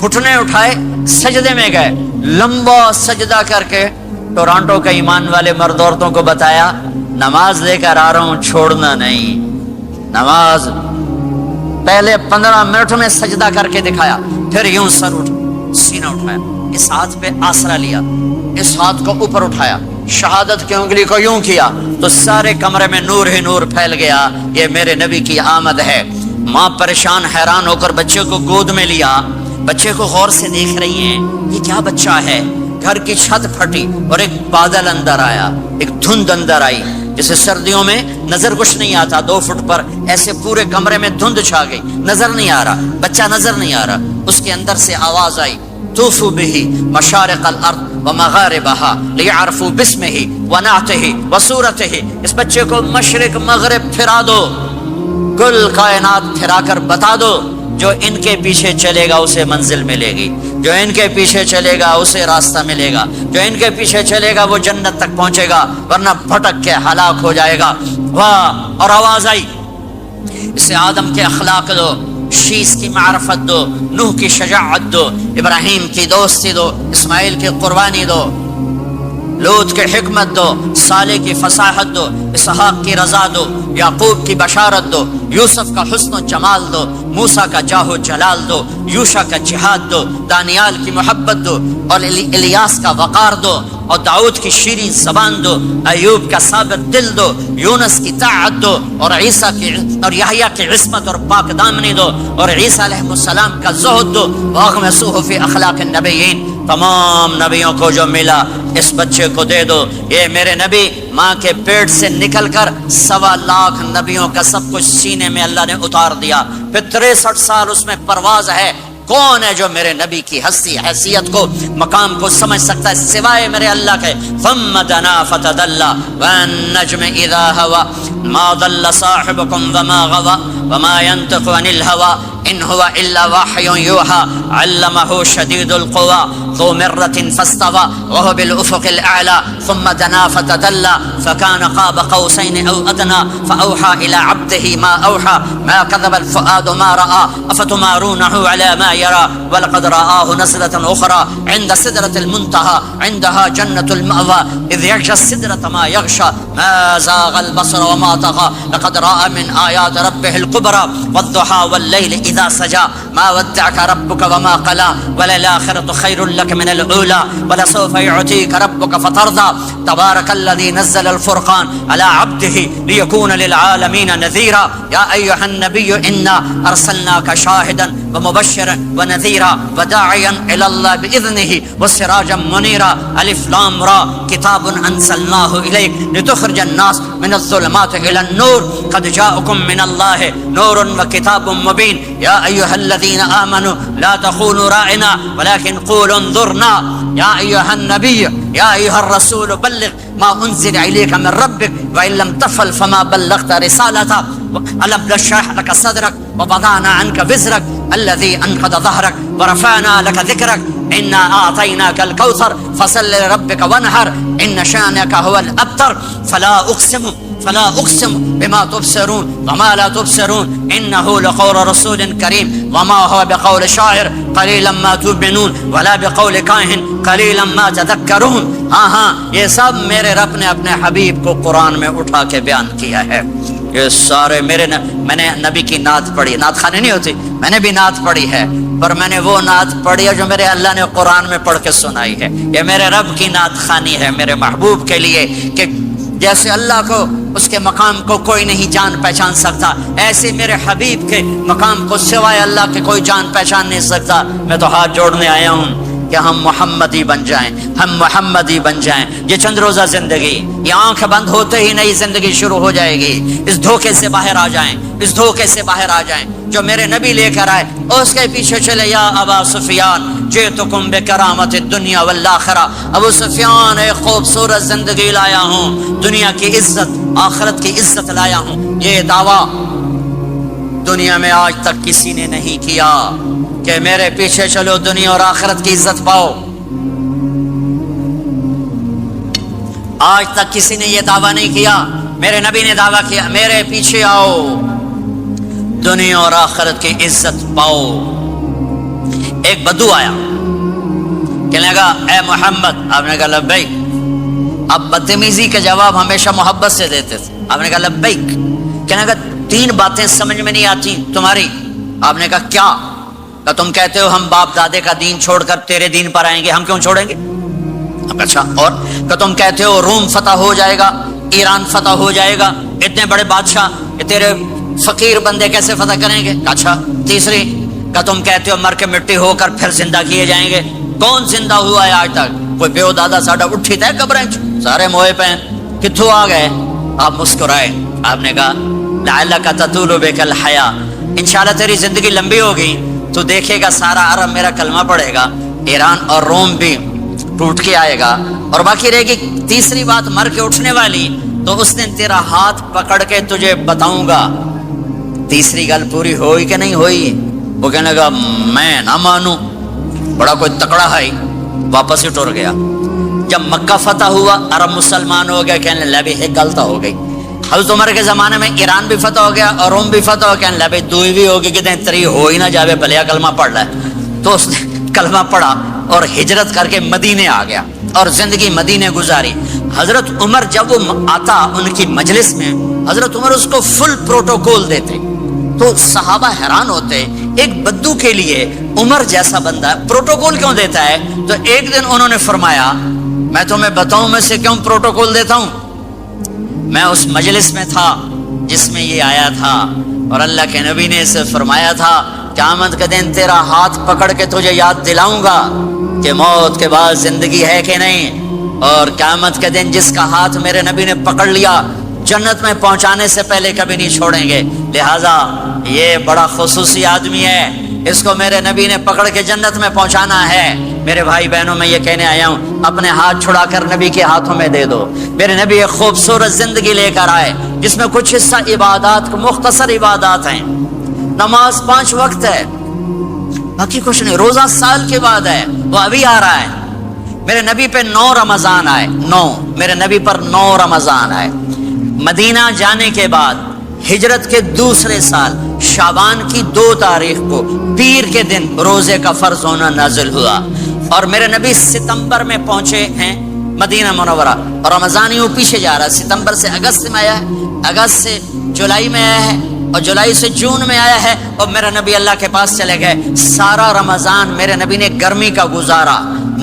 گھٹنے اٹھائے، سجدے میں گئے، لمبا سجدہ کر کے ٹورانٹو کے ایمان والے مرد عورتوں کو بتایا نماز لے کر آ رہا ہوں، چھوڑنا نہیں. نماز پہلے 15 منٹ میں سجدہ کر کے دکھایا، پھر یوں سر سینہ اٹھایا، اس ہاتھ پہ آسرا لیا، اس ہاتھ کو اوپر اٹھایا، شہادت کی انگلی کو یوں کیا تو سارے کمرے میں نور ہی نور پھیل گیا. یہ میرے نبی کی آمد ہے. ماں پریشان حیران ہو کر بچے کو گود میں لیا، بچے کو غور سے دیکھ رہی ہیں، یہ کیا بچہ ہے. گھر کی چھت پھٹی اور ایک بادل اندر آیا، ایک دھند اندر آئی. جیسے سردیوں میں نظر کچھ نہیں آتا 2 فٹ پر، ایسے پورے کمرے میں دھند چھا گئی، نظر نہیں آ رہا، بچہ نظر نہیں آ رہا، اس کے اندر سے آواز آئی طوفوا به مشارق الارض ومغاربها ليعرفوا باسمه ونعته وصورته، اس بچے کو مشرق مغرب پھرا دو، کل کائنات پھرا کر بتا دو، جو ان کے پیچھے چلے گا اسے منزل ملے گی، جو ان کے پیچھے چلے گا اسے راستہ ملے گا، جو ان کے پیچھے چلے گا وہ جنت تک پہنچے گا، ورنہ بھٹک کے ہلاک ہو جائے گا۔ واہ! اور آواز آئی اسے آدم کے اخلاق دو، شیس کی معرفت دو، نوح کی شجاعت دو، ابراہیم کی دوستی دو، اسماعیل کی قربانی دو، لوط کی حکمت دو، صالح کی فصاحت دو، اسحاق کی رضا دو، یعقوب کی بشارت دو، یوسف کا حسن و جمال دو، موسیٰ کا جاہ و جلال دو، یوشع کا جہاد دو، دانیال کی محبت دو، اور الیاس کا وقار دو، اور داؤد کی شیریں زبان دو، ایوب کا ثابت دل دو، یونس کی طاعت دو، اور عیسیٰ کی اور یحییٰ کی عصمت اور پاک دامنی دو، اور عیسیٰ علیہ السلام کا زہد دو، واغمسوہ فی اخلاق النبیین، تمام نبیوں کو جو ملا اس بچے کو دے دو۔ یہ میرے نبی ماں کے پیٹ سے نکل کر 1.25 لاکھ نبیوں کا سب کچھ سینے میں اللہ نے اتار دیا، پھر 63 سال اس میں پرواز ہے۔ کون ہے جو میرے نبی کی ہستی حیثیت کو مقام کو سمجھ سکتا ہے سوائے میرے اللہ کے؟ ثم دنا فتدلى والنجم اذا هوى ما ضل صاحبكم وما غوى وما ينطق عن الهوى ان هو الا وحي يوحى علمه شديد القوى ذو مرة فاستوى وهو بالافق الاعلى ثم دنا فتدلى فكان قاب قوسين او ادنى فاوحى الى عبده ما اوحى ما كذب الفؤاد ما راى افتمارونه على ما يرى ولقد رآه نزلة اخرى عند سدرة المنتهى عندها جنة المأوى اذ يغشى السدرة ما يغشى ما زاغ البصر وما طغى لقد رأى من آيات ربه الكبرى والضحى والليل اذا سجى ما ودعك ربك وما قلى وللآخرة خير لك من الأولى ولسوف يعطيك ربك فترضى تبارك الذي نزل الفرقان على عبده ليكون للعالمين نذيرا يا أيها النبي إنا أرسلناك شاهدا ومبشرا ونذيرا وداعيا إلى الله بإذنه وسراجا منيرا ألف لام را كتاب أنزلناه إليك لتخرج الناس من الظلمات إلى النور قد جاءكم من الله نور وكتاب مبين يا أيها الذين آمنوا لا تخونوا راعنا ولكن قولوا انظرنا يا أيها النبي يا أيها الرسول بلغ ما أنزل إليك من ربك وإن لم تفعل فما بلغت رسالته ألم نشرح لك صدرك ووضعنا عنك وزرك الذي أنقض ظهرك ورفعنا لك ذكرك إنا أعطيناك الكوثر فصل لربك وانحر إن شانك هو الأبتر فلا أقسم بما تبصرون وما لا تبصرون إنه لقول رسول كريم وما هو بقول شاعر قليلا ما تؤمنون ولا بقول كاهن قليلا ما تذكرون۔ ہاں یہ سب میرے رب نے اپنے حبیب کو قرآن میں اٹھا کے بیان کیا ہے۔ یہ سارے میں نے نبی کی نعت پڑھی، نعت خانی نہیں ہوتی، میں نے بھی نعت پڑھی ہے، پر میں نے وہ نعت پڑھی ہے جو میرے اللہ نے قرآن میں پڑھ کے سنائی ہے۔ یہ میرے رب کی نعت خانی ہے میرے محبوب کے لیے، کہ جیسے اللہ کو اس کے مقام کو کوئی نہیں جان پہچان سکتا، ایسے میرے حبیب کے مقام کو سوائے اللہ کے کوئی جان پہچان نہیں سکتا۔ میں تو ہاتھ جوڑنے آیا ہوں کہ ہم محمدی بن جائیں، ہم محمدی بن جائیں۔ یہ چند روزہ زندگی، یہ آنکھ بند ہوتے ہی نئی زندگی شروع ہو جائے گی۔ اس دھوکے سے باہر آ جائیں، اس دھوکے سے باہر آ جائیں جو میرے نبی لے کر آئے، اور اس کے پیچھے چلے۔ یا ابا سفیان جئتکم بکرامت الدنیا والآخرہ، ابو سفیان ایک خوبصورت زندگی لایا ہوں، دنیا کی عزت آخرت کی عزت لایا ہوں۔ یہ دعویٰ دنیا میں آج تک کسی نے نہیں کیا کہ میرے پیچھے چلو دنیا اور آخرت کی عزت پاؤ۔ آج تک کسی نے یہ دعویٰ نہیں کیا، میرے نبی نے دعویٰ کیا میرے پیچھے آؤ دنیا اور آخرت کی عزت پاؤ۔ ایک بدو آیا، کہنے لگا اے محمد، آپ نے کہا لبیک۔ اب بدتمیزی کے جواب ہمیشہ محبت سے دیتے تھے۔ آپ نے کہا لبیک۔ کہنے لگا 3 باتیں سمجھ میں نہیں آتی تمہاری۔ آپ نے کہا کیا؟ کہ تم کہتے ہو ہم باپ دادے کا دین چھوڑ کر تیرے دین پر آئیں گے، ہم کیوں چھوڑیں گے؟ اچھا، اور کہ تم کہتے ہو روم فتح ہو جائے گا، ایران فتح ہو جائے گا، اتنے بڑے بادشاہ کہ تیرے فقیر بندے کیسے فتح کریں گے؟ اچھا، تیسری کہ تم کہتے ہو مر کے مٹی ہو کر پھر زندہ کیے جائیں گے۔ کون زندہ ہوا ہے آج تک؟ کوئی پیو دادا ساڈا اٹھی تے قبریں سارے موئے پہ کتھوں آ گئے؟ آپ مسکرائے. آپ نے کہا لعلک تطول بک الحیا، انشاءاللہ تیری زندگی لمبی ہوگی تو دیکھے گا سارا عرب میرا کلمہ پڑھے گا، ایران اور روم بھی ٹوٹ کے آئے گا، اور باقی رہے گی تیسری بات مر کے اٹھنے والی، تو اس دن تیرا ہاتھ پکڑ کے تجھے بتاؤں گا. تیسری گل پوری ہوئی کہ نہیں ہوئی؟ وہ کہنے لگا میں نہ مانوں، بڑا کوئی تکڑا ہے، واپس ہی ٹر گیا. جب مکہ فتح ہوا عرب مسلمان ہو گیا، کہنے لگے ایک غلط ہو گئی. حضرت عمر کے زمانے میں ایران بھی فتح ہو گیا اور روم بھی فتح ہو گیا، کہنے لگے دوئی بھی ہوگی کہ تری ہو ہی نہ جاوے بھلیا کلمہ پڑھ رہا ہے. تو اس نے کلمہ پڑھا اور ہجرت کر کے مدینے آ گیا اور زندگی مدینے گزاری. حضرت عمر جب وہ آتا ان کی مجلس میں، حضرت عمر اس کو فل پروٹوکول دیتے، تو صحابہ حیران ہوتے ایک بدو کے لیے عمر جیسا بندہ پروٹوکول کیوں دیتا ہے. تو ایک دن انہوں نے فرمایا میں تمہیں بتاؤں میں سے کیوں پروٹوکول دیتا ہوں. میں اس مجلس میں تھا جس میں یہ آیا تھا، اور اللہ کے نبی نے اسے فرمایا تھا قیامت کے دن تیرا ہاتھ پکڑ کے تجھے یاد دلاؤں گا کہ موت کے بعد زندگی ہے کہ نہیں، اور قیامت کے دن جس کا ہاتھ میرے نبی نے پکڑ لیا جنت میں پہنچانے سے پہلے کبھی نہیں چھوڑیں گے. لہذا یہ بڑا خصوصی آدمی ہے، اس کو میرے نبی نے پکڑ کے جنت میں پہنچانا ہے. میرے بھائی بہنوں میں یہ کہنے آیا ہوں اپنے ہاتھ چھڑا کر نبی کے ہاتھوں میں دے دو. میرے نبی ایک خوبصورت زندگی لے کر آئے جس میں کچھ حصہ عبادات، مختصر عبادات ہیں. نماز 5 وقت ہے، باقی کچھ نہیں. روزہ سال کے بعد ہے، وہ ابھی آ رہا ہے. میرے نبی پہ 9 رمضان آئے، 9 میرے نبی پر 9 رمضان آئے. مدینہ جانے کے بعد ہجرت کے دوسرے سال شعبان کی 2 تاریخ کو پیر کے دن روزے کا فرض ہونا نازل ہوا، اور میرے نبی ستمبر میں پہنچے ہیں مدینہ منورہ، اور رمضان یوں پیچھے جا رہا ہے. ستمبر سے اگست میں آیا ہے، اگست سے جولائی میں آیا ہے، اور جولائی سے جون میں آیا ہے، اور میرے نبی اللہ کے پاس چلے گئے. سارا رمضان میرے نبی نے گرمی کا گزارا.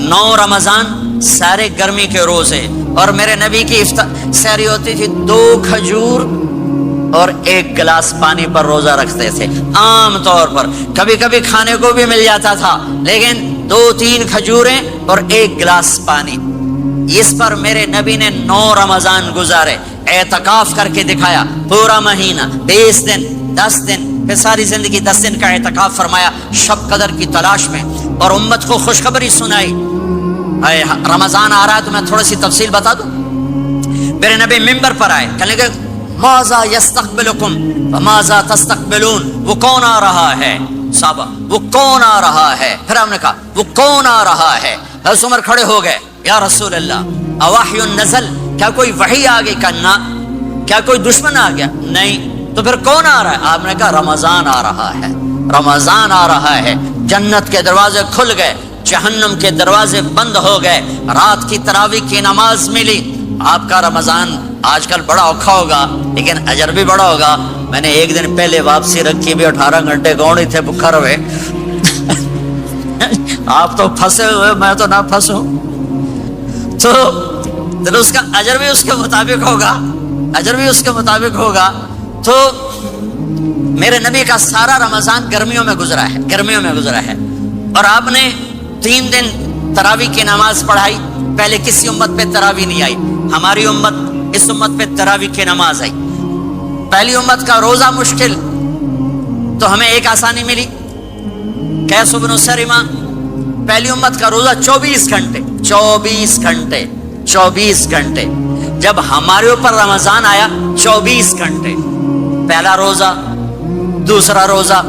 9 رمضان سارے گرمی کے روزے، اور میرے نبی کی سحری ہوتی تھی 2 کھجور اور 1 گلاس پانی پر روزہ رکھتے تھے. عام طور پر کبھی کبھی کھانے کو بھی مل جاتا تھا، لیکن 2-3 کھجوریں اور 1 گلاس پانی. اس پر میرے نبی نے 9 رمضان گزارے، اعتکاف کر کے دکھایا. پورا مہینہ 20 دن 10 دن، پھر ساری زندگی 10 دن کا اعتکاف فرمایا شب قدر کی تلاش میں، اور امت کو خوشخبری سنائی. رمضان آ رہا ہے تو میں تھوڑی سی تفصیل بتا دوں. میرے نبی ممبر پر آئے، کہنے لگے ماذا یستقبلکم وماذا تستقبلون، وہ کون آ رہا ہے؟ صحابہ وہ کون آ رہا ہے؟ پھر ہم نے کہا وہ کون آ رہا ہے؟ حضرت عمر کھڑے ہو گئے، یا رسول اللہ اوحی نزل، کیا کوئی وحی آ گئی؟ کہنا کیا کوئی دشمن آ گیا؟ نہیں. تو پھر کون آ رہا ہے؟ آپ نے کہا رمضان آ رہا ہے، رمضان آ رہا ہے. جنت کے دروازے کھل گئے، جہنم کے دروازے بند ہو گئے. رات کی تراویح کی نماز ملی. آپ کا رمضان آج کل بڑا اوکھا ہوگا لیکن اجر بھی بڑا ہوگا. میں نے ایک دن پہلے واپسی رکھی بھی 18 گھنٹے گوڑی تھے بکھر ہوئے. آپ تو پھنسے ہوئے، میں تو نہ پھنسوں. تو اس کا اجر بھی اس کے مطابق ہوگا، اجر بھی اس کے مطابق ہوگا. تو میرے نبی کا سارا رمضان گرمیوں میں گزرا ہے، گرمیوں میں گزرا ہے. اور آپ نے 3 دن تراویح کی نماز پڑھائی. پہلے کسی امت پہ تراویح نہیں آئی، ہماری امت اس امت پہ تراویح کی نماز آئی. پہلی امت کا روزہ مشکل، تو ہمیں ایک آسانی ملی. قیس بن سریمہ، پہلی امت کا روزہ 24 گھنٹے 24 گھنٹے 24 گھنٹے. جب ہمارے اوپر رمضان آیا 24 گھنٹے. پہلا روزہ، دوسرا روزہ.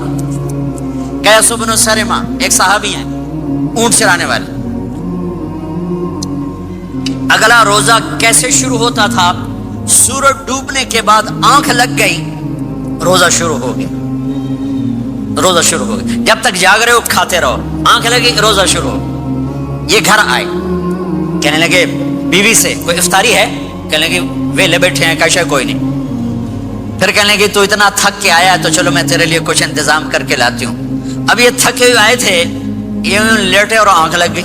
قیس بن سریمہ ایک صحابی ہیں، اونٹ چرانے والے. اگلا روزہ کیسے شروع ہوتا تھا؟ سورج ڈوبنے کے بعد آنکھ لگ گئی، روزہ شروع ہو گیا. روزہ شروع ہو گیا، جب تک جاگ رہے ہو کھاتے رہو. آنکھ لگی روزہ شروع ہو. یہ گھر آئے، کہنے لگے بیوی سے کوئی افطاری ہے؟ کہنے لگے ویلے بیٹھے ہیں. کیسے کوئی نہیں. پھر کہنے لگے تو اتنا تھک کے آیا ہے تو چلو میں تیرے لیے کچھ انتظام کر کے لاتی ہوں. اب یہ تھکے ہوئے آئے تھے، یہ لیٹے اور آنکھ لگ گئی،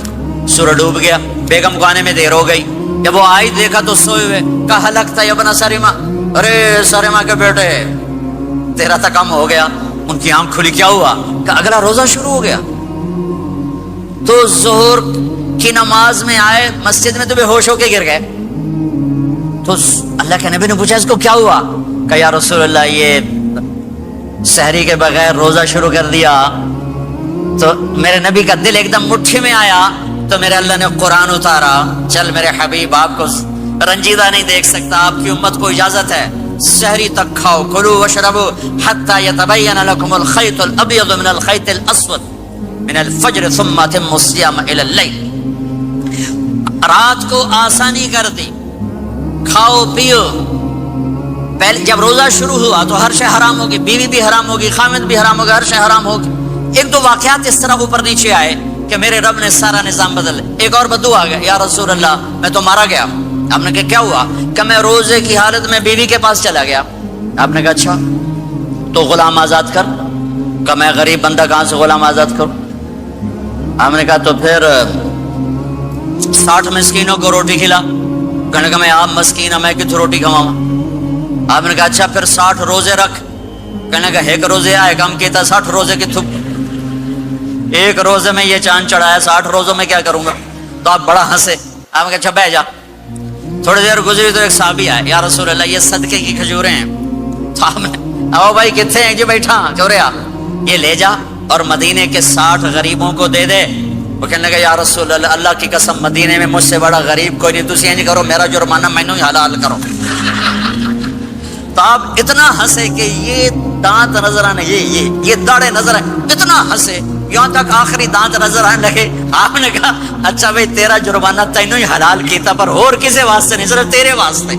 سورج ڈوب گیا. بیگم کو آنے میں دیر ہو گئی. جب وہ آئی دیکھا تو سوئے ہوئے. کہا لگتا ہے ابن سریمہ، ارے سریمہ کے بیٹے تیرا تو کم ہو گیا. ان کی آنکھ کھلی، کیا ہوا؟ کہ اگلا روزہ شروع ہو گیا. تو ظہر کی نماز میں آئے مسجد میں تو بے ہوش ہو کے گر گئے. تو اللہ کے نبی نے پوچھا اس کو کیا ہوا؟ کہ یا رسول اللہ یہ سحری کے بغیر روزہ شروع کر دیا. تو میرے نبی کا دل ایک دم مٹھی میں آیا. تو میرے اللہ نے قرآن اتارا. چل میرے حبیب، آپ کو رنجیدہ نہیں دیکھ سکتا، آپ کی امت کو اجازت ہے سحری تک کھاؤ. کلوا واشربوا حتى يتبين لكم الخيط الابيض من الخيط الاسود من الفجر ثم اتموا الصيام الى الليل. رات کو آسانی کر دی، کھاؤ پیو. پہلے جب روزہ شروع ہوا تو ہر شے حرام ہوگی، بیوی بھی حرام ہوگی، خامد بھی حرام ہوگا، ہر شے حرام ہوگی. ایک دو واقعات اس طرح اوپر نیچے آئے کہ میرے رب نے سارا نظام بدل. ایک اور بدو آ گیا، یا رسول اللہ میں تو مارا گیا. آپ نے کہا کیا ہوا؟ کہ میں روزے کی حالت میں بیوی کے پاس چلا گیا. آپ نے کہا اچھا تو غلام آزاد کر. کہ میں غریب بندہ کہاں سے غلام آزاد کروں؟ آپ نے کہا تو پھر 60 مسکینوں کو روٹی کھلا. کہنے کا میں آپ مسکین ہوں، میں کتوں روٹی کھواؤں؟ آپ نے کہا اچھا پھر 60 روزے رکھ. کہنے کا ایک روزے آئے کم کیتا 60 روزے کی تھپ. ایک روزے میں یہ چاند چڑھایا، 60 روزوں میں کیا کروں گا؟ تو آپ بڑا ہنسے. آپ نے کہا اچھا بہ جا. تھوڑی دیر گزری تو ایک صحابی آئے، یا رسول اللہ یہ صدقے کی کھجوریں ہیں. تو آپ نے او بھائی کتنے ہیں؟ جی بیٹھا چوریا، یہ لے جا اور مدینے کے 60 غریبوں کو دے دے. وہ کہنے لگا یا رسول اللہ اللہ کی قسم مدینے میں مجھ سے بڑا غریب کوئی نہیں، تسی نہیں کرو، میرا جرمانہ مینوں ہی حلال کرو. تو آپ اتنا ہنسے کہ یہ دانت نظر آنے، یہ داڑے نظر آئے، اتنا ہنسے یہاں تک آخری دانت نظر آنے لگے. آپ نے کہا اچھا بھائی تیرا جرمانہ تینوں ہی حلال کیتا، پر اور کسی واسطے نہیں، صرف تیرے واسطے.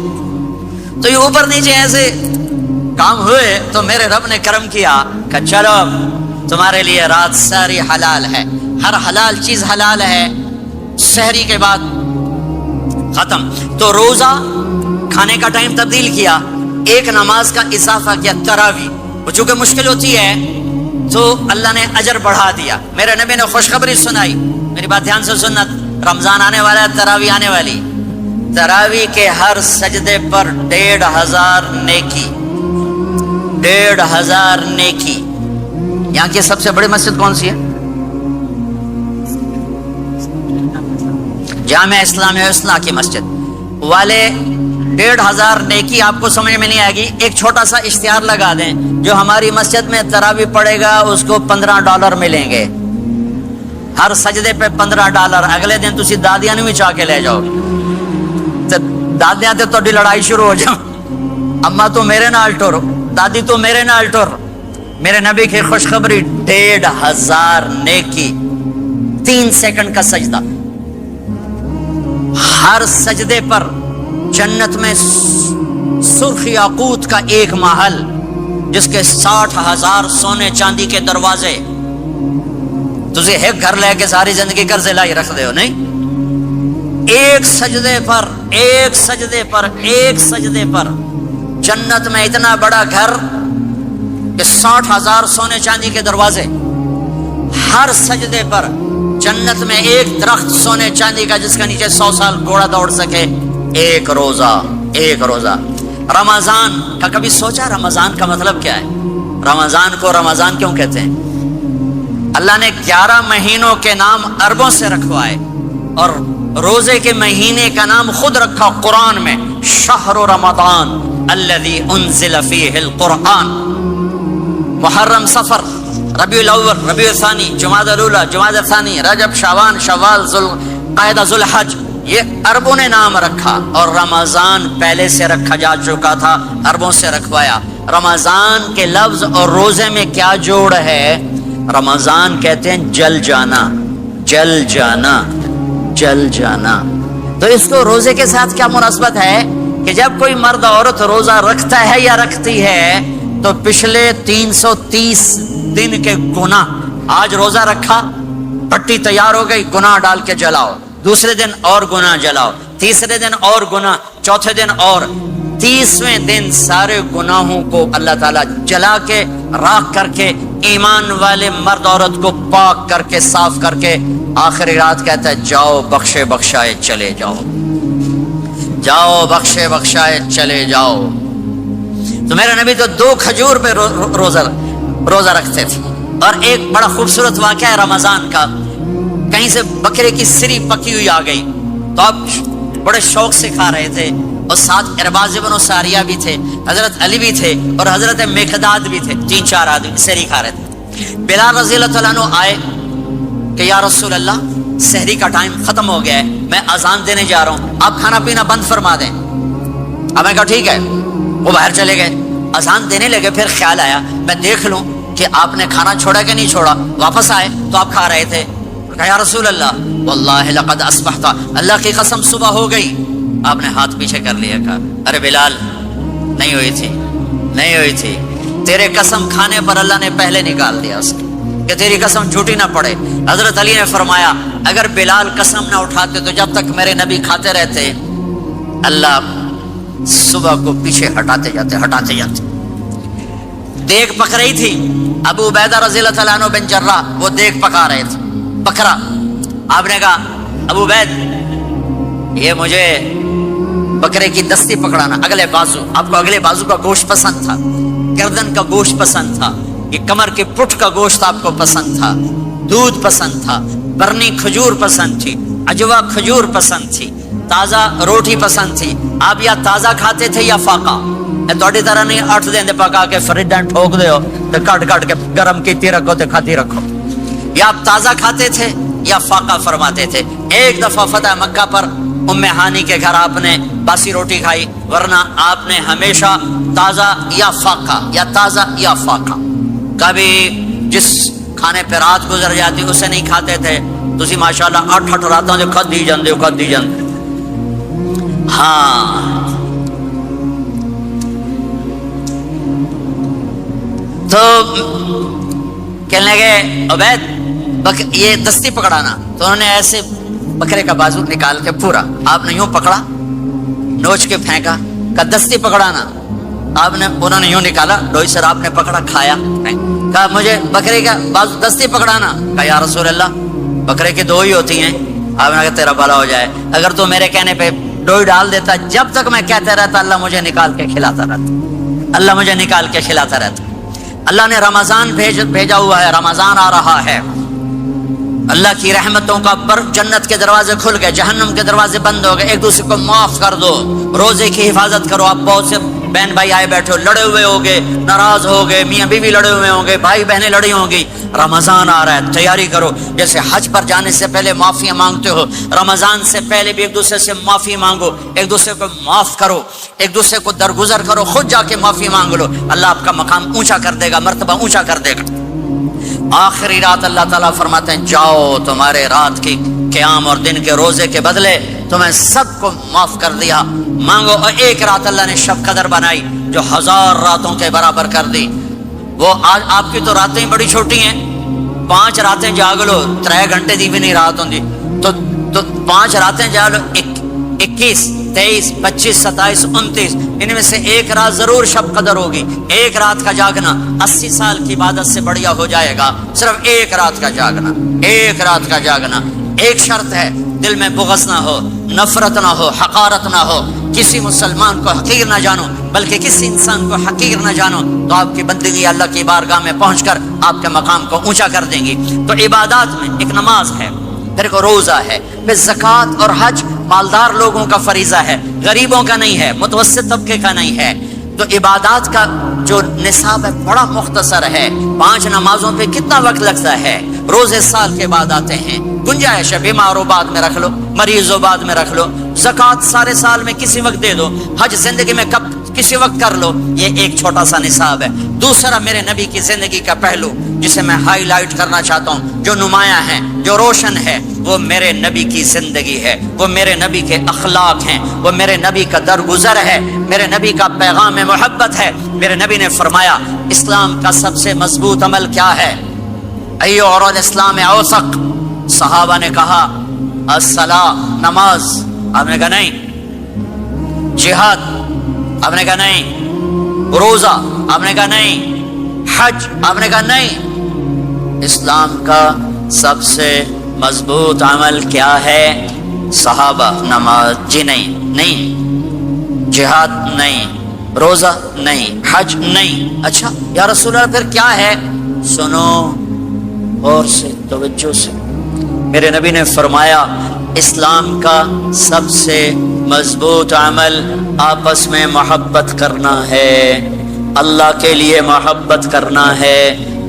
تو یہ اوپر نیچے ایسے کام ہوئے تو میرے رب نے کرم کیا کہ چلو تمہارے لیے رات ساری حلال ہے، ہر حلال چیز حلال ہے. سحری کے بعد ختم. تو روزہ کھانے کا ٹائم تبدیل کیا، ایک نماز کا اضافہ کیا، تراویح. وہ چونکہ مشکل ہوتی ہے تو اللہ نے اجر بڑھا دیا. میرے نبی نے خوشخبری سنائی، میری بات دھیان سے سننا، رمضان آنے والا ہے، تراویح آنے والی. تراویح کے ہر سجدے پر 1500 نیکی، 1500 نیکی. یہاں کی سب سے بڑی مسجد کون سی ہے؟ جامعہ اسلامیہ اصلاح کی مسجد والے. 1500 نیکی آپ کو سمجھ میں نہیں آئے گی. ایک چھوٹا سا اشتہار لگا دیں، جو ہماری مسجد میں تراویح پڑے گا اس کو $15 ملیں گے ہر سجدے پہ. $15. اگلے دن تسی دادیاں بھی چاہ کے لے جاؤ. دادیاں تے تہاڈی لڑائی شروع ہو جاؤ، اما تو میرے نال ٹر، دادی تو میرے نال ٹر. میرے نبی کی خوشخبری 1500 نیکی، 3 سیکنڈ کا سجدہ. ہر سجدے پر جنت میں سرخ یاقوت کا ایک محل جس کے 60,000 سونے چاندی کے دروازے. تجھے ایک گھر لے کے ساری زندگی قرضے لائی رکھ دے ہو نہیں. ایک سجدے پر، ایک سجدے پر، ایک سجدے پر جنت میں اتنا بڑا گھر کہ 60,000 سونے چاندی کے دروازے. ہر سجدے پر جنت میں ایک درخت سونے چاندی کا جس کا نیچے 100 سال گھوڑا دوڑ سکے. ایک روزہ، ایک روزہ. رمضان کا کبھی سوچا رمضان کا مطلب کیا ہے؟ رمضان کو رمضان کیوں کہتے ہیں؟ اللہ نے 11 مہینوں کے نام عربوں سے رکھوائے اور روزے کے مہینے کا نام خود رکھا قرآن میں، شہر رمضان الذی انزل فیہ القرآن. محرم، صفر، ربیع الاول، ربیع الثانی، جمادی الاولی، جمادی الثانی، رجب، شعبان، شوال، ذوالقعدہ، ذوالحج. یہ عربوں نے نام رکھا اور رمضان پہلے سے رکھا جا چکا تھا، عربوں سے رکھوایا. رمضان کے لفظ اور روزے میں کیا جوڑ ہے؟ رمضان کہتے ہیں جل جانا، جل جانا، جل جانا. تو اس کو روزے کے ساتھ کیا مناسبت ہے کہ جب کوئی مرد عورت روزہ رکھتا ہے یا رکھتی ہے تو پچھلے 330 دن کے گناہ، آج روزہ رکھا، پٹی تیار ہو گئی، گناہ ڈال کے جلاؤ، دوسرے دن اور گناہ جلاؤ، تیسرے دن اور گناہ، چوتھے دن اور، 30ویں دن سارے گناہوں کو اللہ تعالیٰ جلا کے راکھ کر کے ایمان والے مرد عورت کو پاک کر کے صاف کر کے آخری رات کہتا ہے جاؤ بخشے بخشائے چلے جاؤ، جاؤ بخشے بخشائے چلے جاؤ. تو میرے نبی تو 2 کھجور پہ روزہ رکھتے تھے. اور ایک بڑا خوبصورت واقعہ ہے رمضان کا، کہیں سے بکرے کی سری پکی ہوئی آ گئی تو آپ بڑے شوق سے کھا رہے تھے. اور ساتھ ارباز بن ساریہ بھی تھے، حضرت علی بھی تھے اور حضرت مقداد بھی تھے، 3-4 آدمی سحری کھا رہے تھے۔ بلال رضی اللہ تعالیٰ عنہ آئے کہ یا رسول اللہ سحری کا ٹائم ختم ہو گیا ہے، میں اذان دینے جا رہا ہوں، آپ کھانا پینا بند فرما دیں۔ اب میں کہا ٹھیک ہے، وہ باہر چلے گئے، اذان دینے لگے، پھر خیال آیا میں دیکھ لوں کہ آپ نے کھانا چھوڑا کہ نہیں چھوڑا، واپس آئے تو آپ کھا رہے تھے۔ کہا یا رسول اللہ واللہ لقد اصبحت، اللہ کی قسم صبح ہو گئی۔ آپ نے ہاتھ پیچھے کر لیا، کہا ارے بلال نہیں ہوئی تھی، نہیں ہوئی تھی، تیرے قسم کھانے پر اللہ نے پہلے نکال دیا اس کی کہ تیری قسم جھوٹی نہ پڑے۔ حضرت علی نے فرمایا اگر بلال قسم نہ اٹھاتے تو جب تک میرے نبی کھاتے رہتے اللہ صبح کو پیچھے ہٹاتے جاتے۔ دیگ پک رہی تھی، ابو عبیدہ رضی اللہ تعالیٰ عنہ بن جراح وہ دیگ پکا رہے تھے، بکرا۔ آپ نے کہا ابو عبید یہ مجھے بکرے کی دستی پکڑانا، اگلے بازو، آپ کو اگلے بازو کا گوشت پسند تھا، گردن کا گوشت پسند تھا، یہ کمر کے پٹ کا گوشت آپ کو پسند تھا، دودھ پسند تھا، برنی کھجور پسند تھی، اجوا کھجور پسند تھی، تازہ روٹی پسند تھی۔ آپ یا تازہ کھاتے تھے یا فاقہ، تھوڑی طرح نہیں 8 دن پکا کے فریج ٹھوک دے ہو تو کٹ کے گرم کیتی رکھو تو کھاتی رکھو، یا آپ تازہ کھاتے تھے یا فاقہ فرماتے تھے۔ ایک دفعہ فتح مکہ پر ام ہانی کے گھر آپ نے باسی روٹی کھائی، ورنہ آپ نے ہمیشہ تازہ یا فاقہ یا تازہ یا فاقہ، کبھی جس کھانے پہ رات گزر جاتی اسے نہیں کھاتے تھے۔ تسی ماشاءاللہ 8 راتاں جو کھدی جاندے ہو۔ ہاں تو کہنے لگے عبید یہ دستی پکڑانا، تو انہوں نے ایسے بکرے کا بازو نکال کے پورا آپ نے یوں پکڑا، نوچ کے پھینکا، کہا دستی پکڑانا، انہوں نے یوں نکالا، ڈوئی سر آپ نے پکڑا، کھایا، کہا مجھے بکرے کا بازو دستی پکڑانا۔ کہا یا رسول اللہ بکرے کی 2 ہی ہوتی ہیں۔ آپ نے کہا تیرا بھلا ہو جائے، اگر تو میرے کہنے پہ ڈوئی ڈال دیتا، جب تک میں کہتے رہتا اللہ مجھے نکال کے کھلاتا رہتا، اللہ مجھے نکال کے کھلاتا رہتا۔ اللہ نے رمضان بھیجا ہوا ہے، رمضان آ رہا ہے، اللہ کی رحمتوں کا پر جنت کے دروازے کھل گئے، جہنم کے دروازے بند ہو گئے، ایک دوسرے کو معاف کر دو، روزے کی حفاظت کرو۔ آپ بہت سے بہن بھائی آئے بیٹھے ہو، لڑے ہوئے ہوگے، ناراض ہو گئے، میاں بیوی لڑے ہوئے ہوں گے، بھائی بہنیں لڑی ہوں گی، رمضان آ رہا ہے، تیاری کرو۔ جیسے حج پر جانے سے پہلے معافیاں مانگتے ہو، رمضان سے پہلے بھی ایک دوسرے سے معافی مانگو، ایک دوسرے کو معاف کرو، ایک دوسرے کو درگزر کرو، خود جا کے معافی مانگ لو، اللہ آپ کا مقام اونچا کر دے گا، مرتبہ اونچا کر دے گا۔ آخری رات اللہ تعالیٰ فرماتے ہیں جاؤ تمہارے رات کی قیام اور دن کے روزے کے بدلے تمہیں سب کو معاف کر دیا، مانگو۔ اور ایک رات اللہ نے شب قدر بنائی جو 1000 راتوں کے برابر کر دی۔ وہ آج آپ کی تو راتیں بڑی چھوٹی ہیں، 5 راتیں جاگ لو، 3 گھنٹے دی بھی نہیں رات ہوندی، تو 5 راتیں جاگ لو، 21 23 25 27 29 ان میں سے ایک رات ضرور شب قدر ہوگی۔ ایک رات کا جاگنا 80 سال کی عبادت سے بڑھیا ہو جائے گا، صرف ایک رات کا جاگنا، ایک رات کا جاگنا۔ ایک شرط ہے، دل میں بغض نہ ہو، نفرت نہ ہو، حقارت نہ ہو، کسی مسلمان کو حقیر نہ جانو، بلکہ کسی انسان کو حقیر نہ جانو، تو آپ کی بندگی اللہ کی بارگاہ میں پہنچ کر آپ کے مقام کو اونچا کر دیں گی۔ تو عبادات میں ایک نماز ہے، پھر ایک روزہ ہے، پھر زکوٰۃ اور حج مالدار لوگوں کا فریضہ ہے، غریبوں کا نہیں ہے، متوسط طبقے کا نہیں ہے۔ تو عبادات کا جو نصاب ہے بڑا مختصر ہے۔ 5 نمازوں پہ کتنا وقت لگتا ہے؟ روزے سال کے بعد آتے ہیں، گنجائش ہے، بیمار ہو بعد میں رکھ لو، مریض ہو بعد میں رکھ لو، زکوٰۃ سارے سال میں کسی وقت دے دو، حج زندگی میں کب کسی وقت کر لو۔ یہ ایک چھوٹا سا نصاب ہے۔ دوسرا میرے نبی کی زندگی کا پہلو جسے میں ہائی لائٹ کرنا چاہتا ہوں، جو نمایاں ہے، جو روشن ہے، وہ میرے نبی کی زندگی ہے، وہ میرے نبی کے اخلاق ہیں، وہ میرے نبی کا درگزر ہے، میرے نبی کا پیغام محبت ہے۔ میرے نبی نے فرمایا اسلام کا سب سے مضبوط عمل کیا ہے؟ ایو اور الاسلام اوثق۔ صحابہ نے کہا الصلاۃ، نماز، آپ نے کہا نہیں، جہاد، آپ نے کہا نہیں، روزہ، آپ نے کہا نہیں، حج، آپ نے کہا نہیں۔ اسلام کا سب سے مضبوط عمل کیا ہے؟ صحابہ، نماز، جی نہیں، جہاد نہیں، روزہ نہیں، حج نہیں۔ اچھا یا رسول اللہ پھر کیا ہے؟ سنو اور سے توجہ سے، میرے نبی نے فرمایا اسلام کا سب سے مضبوط عمل آپس میں محبت کرنا ہے، اللہ کے لیے محبت کرنا ہے،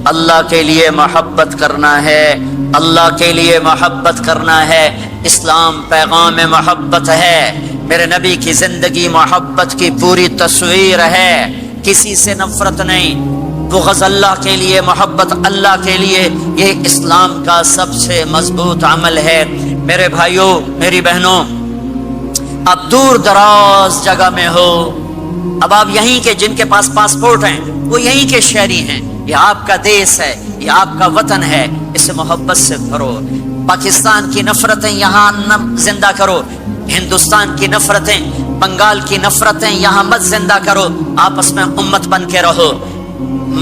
اللہ کے لیے محبت کرنا ہے، اللہ کے لیے محبت کرنا ہے۔ اسلام پیغام محبت ہے، میرے نبی کی زندگی محبت کی پوری تصویر ہے، کسی سے نفرت نہیں، بغض اللہ کے لیے، محبت اللہ کے لیے، یہ اسلام کا سب سے مضبوط عمل ہے۔ میرے بھائیوں، میری بہنوں، اب دور دراز جگہ میں ہو، اب آپ یہیں کے جن کے پاس پاسپورٹ ہیں وہ یہیں کے شہری ہیں، یہ آپ کا دیس ہے، یہ آپ کا وطن ہے، اسے محبت سے بھرو۔ پاکستان کی نفرتیں یہاں زندہ کرو، ہندوستان کی نفرتیں، بنگال کی نفرتیں یہاں مت زندہ کرو، آپس میں امت بن کے رہو،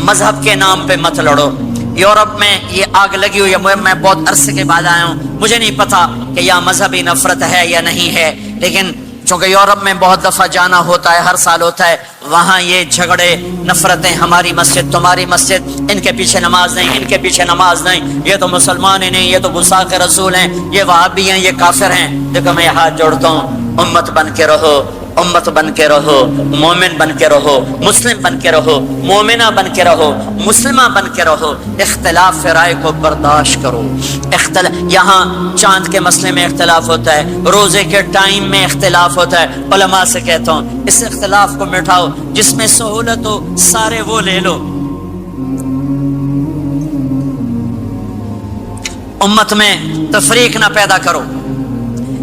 مذہب کے نام پہ مت لڑو۔ یورپ میں یہ آگ لگی ہوئی ہے، میں بہت عرصے کے بعد آیا ہوں، مجھے نہیں پتا کہ یہاں مذہبی نفرت ہے یا نہیں ہے، لیکن چونکہ یورپ میں بہت دفعہ جانا ہوتا ہے، ہر سال ہوتا ہے، وہاں یہ جھگڑے، نفرتیں، ہماری مسجد تمہاری مسجد، ان کے پیچھے نماز نہیں، ان کے پیچھے نماز نہیں، یہ تو مسلمان ہی نہیں، یہ تو گستاخ رسول ہیں، یہ وہابی ہیں، یہ کافر ہیں۔ دیکھو میں ہاتھ جوڑتا ہوں، امت بن کے رہو، امت بن کے رہو، مومن بن کے رہو، مسلم بن کے رہو، مومنہ بن کے رہو، مسلمہ بن کے رہو، اختلاف رائے کو برداشت کرو۔ یہاں چاند کے مسئلے میں اختلاف ہوتا ہے، روزے کے ٹائم میں اختلاف ہوتا ہے، علماء سے کہتا ہوں اس اختلاف کو مٹھاؤ، جس میں سہولت ہو سارے وہ لے لو۔ امت میں تفریق نہ پیدا کرو،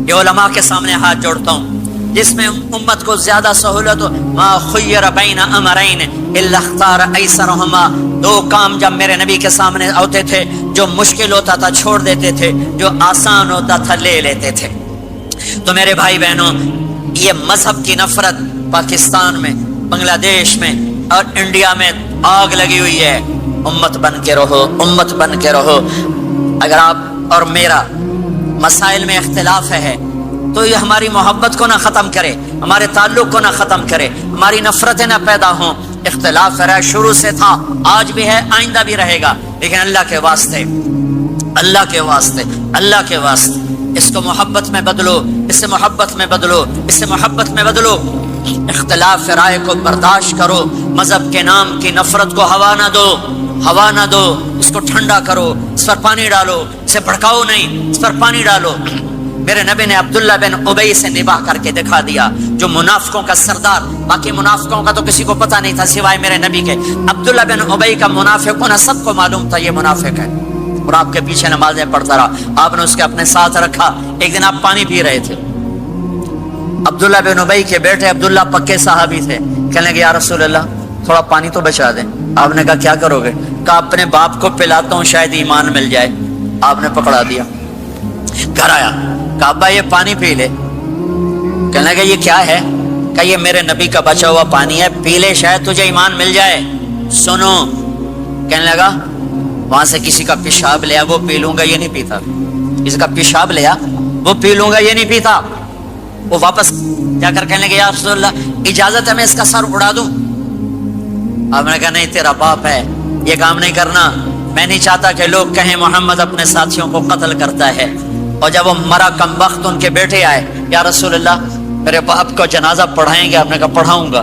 یہ علماء کے سامنے ہاتھ جوڑتا ہوں، جس میں امت کو زیادہ سہولت ہو۔ ما خیر بین امرین الا اختار ایسرہما، دو کام جب میرے نبی کے سامنے ہوتے تھے، جو مشکل ہوتا تھا چھوڑ دیتے تھے، جو آسان ہوتا تھا لے لیتے تھے۔ تو میرے بھائی بہنوں، یہ مذہب کی نفرت پاکستان میں، بنگلہ دیش میں اور انڈیا میں آگ لگی ہوئی ہے۔ امت بن کے رہو، امت بن کے رہو۔ اگر آپ اور میرا مسائل میں اختلاف ہے تو یہ ہماری محبت کو نہ ختم کرے، ہمارے تعلق کو نہ ختم کرے، ہماری نفرتیں نہ پیدا ہوں۔ اختلاف ہے، شروع سے تھا، آج بھی ہے، آئندہ بھی رہے گا، لیکن اللہ کے واسطے، اللہ کے واسطے، اللہ کے واسطے اس کو محبت میں بدلو، اسے محبت میں بدلو، اسے محبت میں بدلو۔ اختلاف رائے کو برداشت کرو، مذہب کے نام کی نفرت کو ہوا نہ دو، ہوا نہ دو، اس کو ٹھنڈا کرو، اس پر پانی ڈالو، اسے بھڑکاؤ نہیں، اس پر پانی ڈالو۔ میرے نبی نے عبداللہ بن ابی سے نباہ کر کے دکھا دیا، جو منافقوں کا سردار، باقی منافقوں کا تو کسی کو پتہ نہیں تھا سوائے میرے نبی کے، عبداللہ بن ابی کا منافق ہونا سب کو معلوم تھا، یہ منافق ہے، اور آپ کے پیچھے نمازیں پڑھتا رہا، آپ نے اس کے اپنے ساتھ رکھا۔ ایک دن آپ پانی پی رہے تھے، عبداللہ بن ابی کے بیٹے عبداللہ پکے صحابی تھے، کہنے لگے یا رسول اللہ تھوڑا پانی تو بچا دیں۔ آپ نے کہا کیا کرو گے؟ کہا اپنے باپ کو پلاتا ہوں، شاید ایمان مل جائے۔ آپ نے پکڑا دیا، گھر آیا، کہا ابا یہ پانی پی لے۔ کہنے لگا یہ کیا ہے؟ کہا یہ میرے نبی کا بچا ہوا پانی ہے، پی لے شاید تجھے ایمان مل جائے۔ سنو، کہنے لگا وہاں سے کسی کا پیشاب لیا وہ پی لوں گا، یہ نہیں پیتا، کسی کا پیشاب لیا وہ پی لوں گا، یہ نہیں پیتا۔ وہ واپس جا کر کہنے لگے یا رسول اللہ اجازت ہے میں اس کا سر اڑا دوں؟ آپ نے کہا نہیں، تیرا باپ ہے، یہ کام نہیں کرنا، میں نہیں چاہتا کہ لوگ کہیں محمد اپنے ساتھیوں کو قتل کرتا ہے۔ اور جب وہ مرا کم وقت ان کے بیٹے آئے، یا رسول اللہ میرے باپ کو جنازہ پڑھائیں گے؟ آپ نے کہا پڑھاؤں گا۔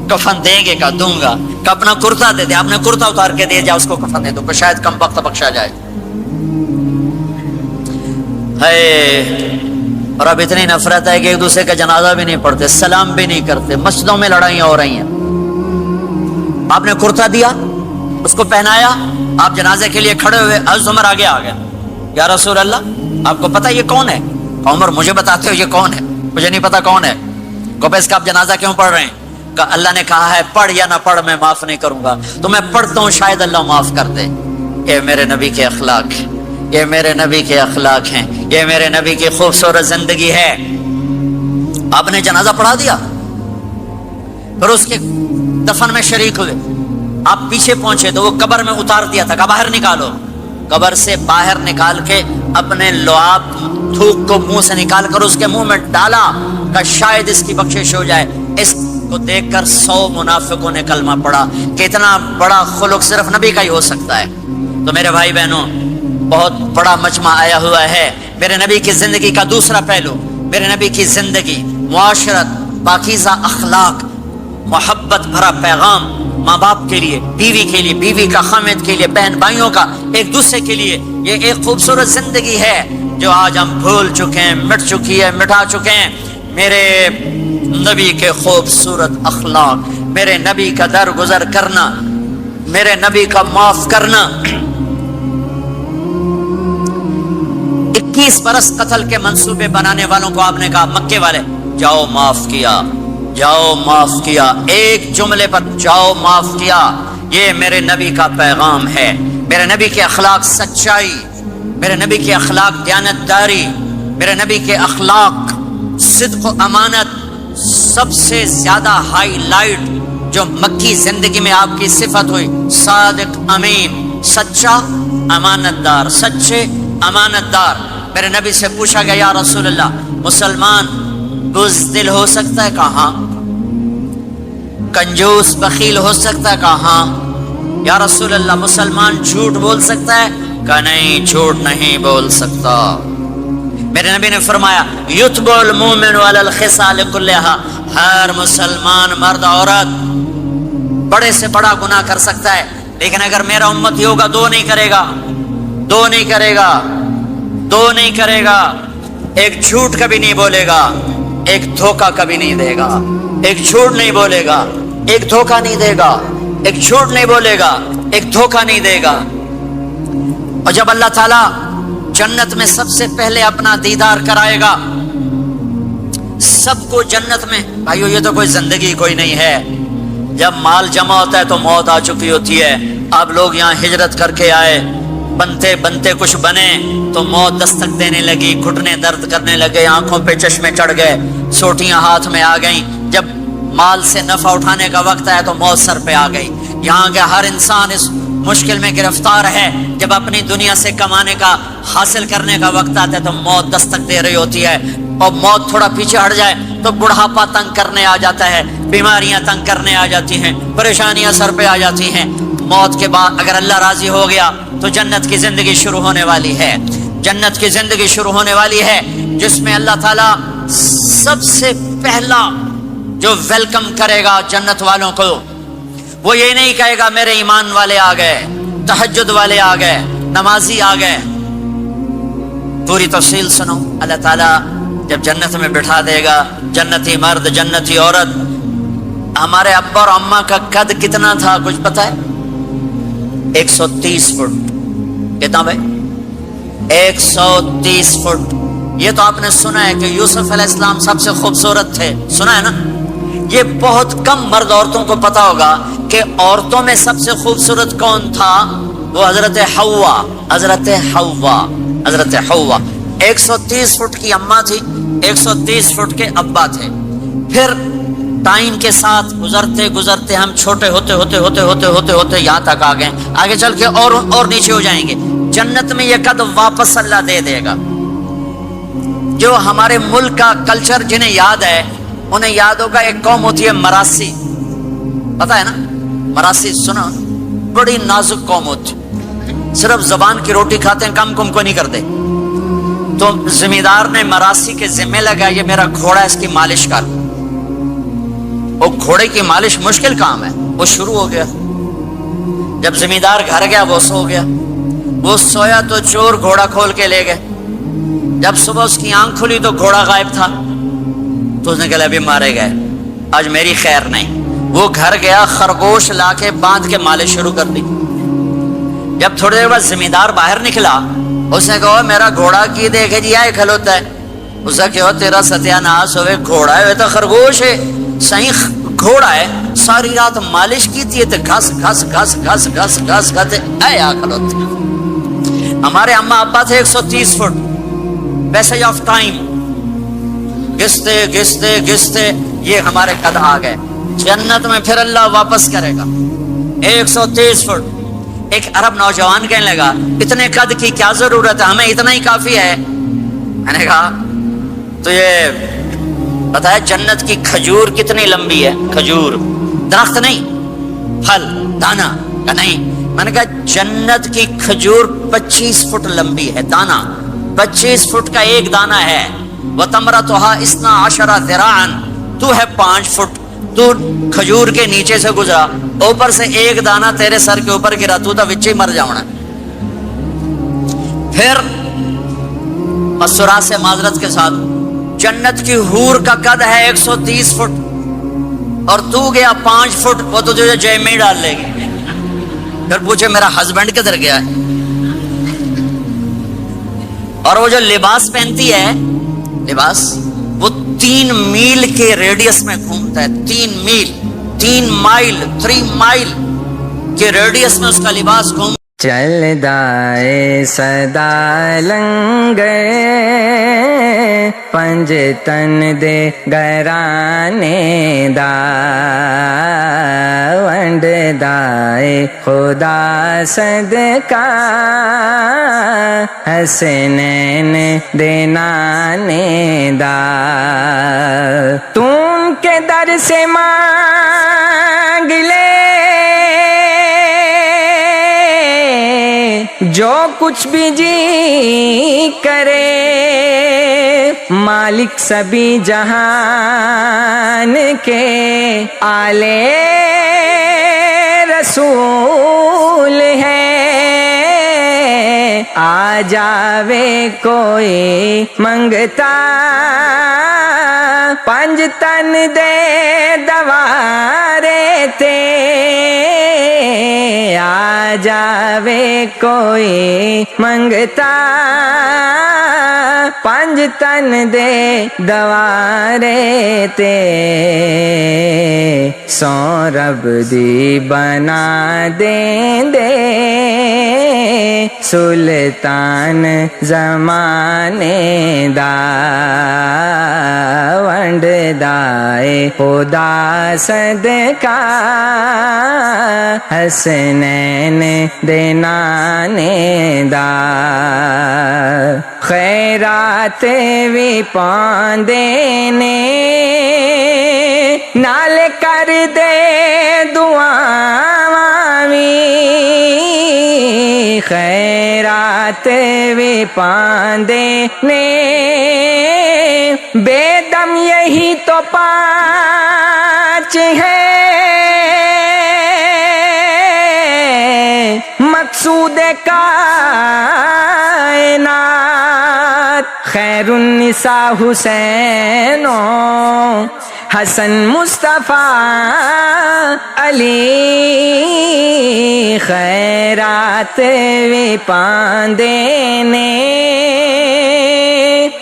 کفن دیں گے؟ کہا دوں گا۔ کہ اپنا کرتا دے دے، آپ نے کرتا اتار کے دے جا، اس کو کفن دے دو کہ شاید کم وقت بخشا جائے۔ اور اب اتنی نفرت ہے کہ ایک دوسرے کا جنازہ بھی نہیں پڑھتے، سلام بھی نہیں کرتے، مسجدوں میں لڑائیاں ہو رہی ہیں۔ آپ نے کرتا دیا، اس کو پہنایا، آپ جنازے کے لیے کھڑے ہوئے، حضرت عمر آگے آ گیا، یا رسول اللہ آپ کو پتہ یہ کون ہے؟ عمر مجھے بتاتے ہو یہ کون ہے؟ مجھے نہیں پتا کون ہے۔ کہ اس کا آپ جنازہ کیوں پڑھ رہے ہیں؟ کہ اللہ نے کہا ہے پڑھ یا نہ پڑھ میں معاف نہیں کروں گا، تو میں پڑھتا ہوں شاید اللہ معاف کر دے۔ یہ میرے نبی کے اخلاق ہیں، یہ میرے نبی کے اخلاق ہیں، یہ میرے نبی کی خوبصورت زندگی ہے۔ آپ نے جنازہ پڑھا دیا، پھر اس کے دفن میں شریک ہوئے، آپ پیچھے پہنچے تو وہ قبر میں اتار دیا تھا، کہ باہر نکالو۔ قبر سے باہر نکال کے اپنے لعاب تھوک کو منہ سے نکال کر اس کے منہ میں ڈالا کہ شاید اس کی بخشش ہو جائے۔ اس کو دیکھ کر 100 منافقوں نے کلمہ پڑھا کہ اتنا بڑا خلق صرف نبی کا ہی ہو سکتا ہے۔ تو میرے بھائی بہنوں، بہت بڑا مجمع آیا ہوا ہے۔ میرے نبی کی زندگی کا دوسرا پہلو، میرے نبی کی زندگی معاشرت، پاکیزہ اخلاق، محبت بھرا پیغام ماں باپ کے لیے، بیوی کے لیے، بیوی کا خامد کے لیے، بہن بھائیوں کا ایک دوسرے کے لیے، یہ ایک خوبصورت زندگی ہے جو آج ہم بھول چکے ہیں، مٹ چکی ہے، مٹا چکے ہیں۔ میرے نبی کے خوبصورت اخلاق، میرے نبی کا درگزر کرنا، میرے نبی کا معاف کرنا۔ 21 برس قتل کے منصوبے بنانے والوں کو آپ نے کہا، مکے والے جاؤ معاف کیا، جاؤ معاف کیا، ایک جملے پر جاؤ معاف کیا۔ یہ میرے نبی کا پیغام ہے، میرے نبی کے اخلاق سچائی، میرے نبی کے اخلاق دیانتداری، میرے نبی کے اخلاق صدق و امانت۔ سب سے زیادہ ہائی لائٹ جو مکی زندگی میں آپ کی صفت ہوئی، صادق امین، سچا امانت دار، سچے امانت دار۔ میرے نبی سے پوچھا گیا، یا رسول اللہ مسلمان بزدل ہو سکتا ہے؟ کہاں؟ کنجوس بخیل ہو سکتا ہے؟ کہاں؟ یا رسول اللہ مسلمان جھوٹ بول سکتا ہے؟ کہ نہیں، جھوٹ نہیں بول سکتا۔ میرے نبی نے فرمایا، یتبع المؤمن علی الخصال کلھا، ہر مسلمان مرد عورت بڑے سے بڑا گناہ کر سکتا ہے، لیکن اگر میرا امتی ہوگا دو نہیں کرے گا، دو نہیں کرے گا، دو نہیں کرے گا۔ ایک جھوٹ کبھی نہیں بولے گا، ایک دھوکہ کبھی نہیں دے گا۔ ایک جھوٹ نہیں بولے گا، ایک دھوکہ نہیں دے گا، ایک جھوٹ نہیں بولے گا، ایک دھوکہ نہیں دے گا۔ اور جب اللہ تعالیٰ جنت میں سب سے پہلے اپنا دیدار کرائے گا سب کو جنت میں، بھائیو یہ تو کوئی زندگی کوئی نہیں ہے۔ جب مال جمع ہوتا ہے تو موت آ چکی ہوتی ہے۔ آپ لوگ یہاں ہجرت کر کے آئے، بنتے بنتے کچھ بنے تو موت دستک دینے لگی، گھٹنے درد کرنے لگے، آنکھوں پہ چشمے چڑھ گئے، سوٹیاں ہاتھ میں آ گئیں۔ جب مال سے نفع اٹھانے کا وقت آیا تو موت سر پہ آ گئی۔ یہاں کے ہر انسان اس مشکل میں گرفتار ہے، جب اپنی دنیا سے کمانے کا، حاصل کرنے کا وقت آتا ہے تو موت دستک دے رہی ہوتی ہے۔ اور موت تھوڑا پیچھے ہٹ جائے تو بڑھاپا تنگ کرنے آ جاتا ہے، بیماریاں تنگ کرنے آ جاتی ہیں، پریشانیاں سر پہ آ جاتی ہیں۔ موت کے بعد اگر اللہ راضی ہو گیا تو جنت کی زندگی شروع ہونے والی ہے، جنت کی زندگی شروع ہونے والی ہے، جس میں اللہ تعالیٰ سب سے پہلا جو ویلکم کرے گا جنت والوں کو، وہ یہ نہیں کہے گا میرے ایمان والے آ گئے، تہجد والے آ گئے، نمازی آ گئے۔ پوری تفصیل سنو۔ اللہ تعالیٰ جب جنت میں بٹھا دے گا جنتی مرد، جنتی عورت۔ ہمارے ابا اور اماں کا قد کتنا تھا کچھ پتا ہے؟ 130 فٹ۔ کتنا بھائی؟ 130 فٹ۔ یہ تو آپ نے سنا ہے کہ یوسف علیہ السلام سب سے خوبصورت تھے، سنا ہے نا؟ یہ بہت کم مرد عورتوں کو پتا ہوگا کہ عورتوں میں سب سے خوبصورت کون تھا؟ وہ حضرت حوا، حضرت حوا، حضرت حوا۔ 130 فٹ کی اماں تھی، 130 فٹ کے ابا تھے۔ پھر ٹائم کے ساتھ گزرتے گزرتے ہم چھوٹے ہوتے ہوتے ہوتے ہوتے ہوتے ہوتے یہاں تک آ گئے، آگے چل کے اور نیچے ہو جائیں گے۔ جنت میں یہ قد واپس اللہ دے دے گا۔ جو ہمارے ملک کا کلچر جنہیں یاد ہے انہیں یاد ہوگا، ایک قوم ہوتی ہے مراسی، پتا ہے نا؟ مراسی سنا؟ بڑی نازک قوم ہوتی، صرف زبان کی روٹی کھاتے ہیں، کم کو نہیں کرتے۔ تو زمیندار نے مراسی کے ذمہ لگا، یہ میرا گھوڑا ہے، اس کی مالش کر۔ وہ گھوڑے کی مالش مشکل کام ہے، وہ شروع ہو گیا۔ جب زمیندار گھر گیا وہ سو گیا، وہ سویا تو چور گھوڑا کھول کے لے گئے۔ جب صبح اس کی آنکھ کھلی تو گھوڑا غائب تھا، تو اس نے کہا ابھی مارے گئے، آج میری خیر نہیں۔ وہ گھر گیا، خرگوش لا کے باندھ کے مالش شروع کر دی۔ جب تھوڑی دیر بعد زمیندار باہر نکلا، اس نے کہا میرا گھوڑا کی دیکھے جی آئے کھلوتا ہے۔ اس نے کہا تیرا ستیہ ناس ہوئے، گھوڑا ہے تو خرگوش ہے، صحیح گھوڑا ہے، ساری رات مالش کی تھی تو گھس گھس گھس گھس گھس گھس گھس اے آ کھلوتے۔ ہمارے اماں ابا تھے 130 فٹ، پیسج آف ٹائم، گھستے گھستے گھستے یہ ہمارے قد آ گئے۔ جنت میں پھر اللہ واپس کرے گا 130 فٹ۔ ایک عرب نوجوان کہنے لگا اتنے قد کی کیا ضرورت ہے، ہمیں اتنا ہی کافی ہے۔ میں نے کہا تو یہ پتا ہے جنت کی کھجور کتنی لمبی ہے؟ کھجور درخت نہیں، پھل دانا کا نہیں۔ میں نے کہا جنت کی کھجور 25 فٹ لمبی ہے، دانا 25 فٹ کا ایک دانا ہے۔ وتمرتها 12 ذراعا، تو ہے 5 فٹ، تو کھجور کے نیچے سے گزرا، اوپر سے ایک دانہ تیرے سر کے اوپر گرا، تو وچے ہی مر جانا۔ پھر مسورات سے معذرت کے ساتھ، جنت کی حور کا قد ہے 130 فٹ اور تو گیا 5 فٹ، وہ تو تجھے جہنم میں ڈال لے گی۔ پھر پوچھے میرا ہسبینڈ کدھر گیا ہے؟ اور وہ جو لباس پہنتی ہے، لباس وہ 3 میل کے ریڈیس میں گھومتا ہے، 3 مائل کے ریڈیس میں اس کا لباس گھوم۔ چل دائے صدا لنگر پنج تن دے گرانے دا، ونڈ دائے خدا صدقہ حسنین دے نانے دا، تم کے در سے مانگ لے جو کچھ بھی جی کرے، مالک سبھی جہان کے آلے رسول ہے، آ جاوے کوئی منگتا پنج تن دے دوارے تے، آ جاوے کوئی منگتا پنج تن دے دوارے تے، سو رب دی بنا دیں دے سلطان زمانے دا، ونڈ دائے خدا صدقہ حسنین دے نانے دا، خیرات وی پاندے نے نال کر دے دعاواں وی، خیرات وی پاندے نے بے دم یہی تو پانچ ہے، مقصود کائنات خیر النساء حسین حسن مصطفیٰ علی، خیرات وی پاندے نے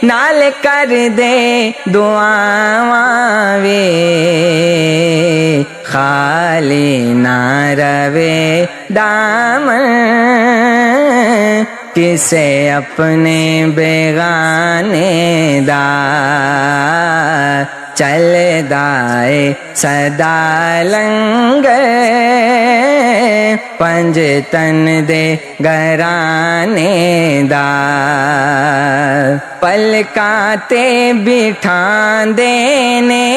نال کر دے دعاواں وے، خالی نہ روے دامن کسے اپنے بیگانے دا، چل دائے صدا لنگر پنج تن دے گرانے دا، پلکاں تے بٹھان دینے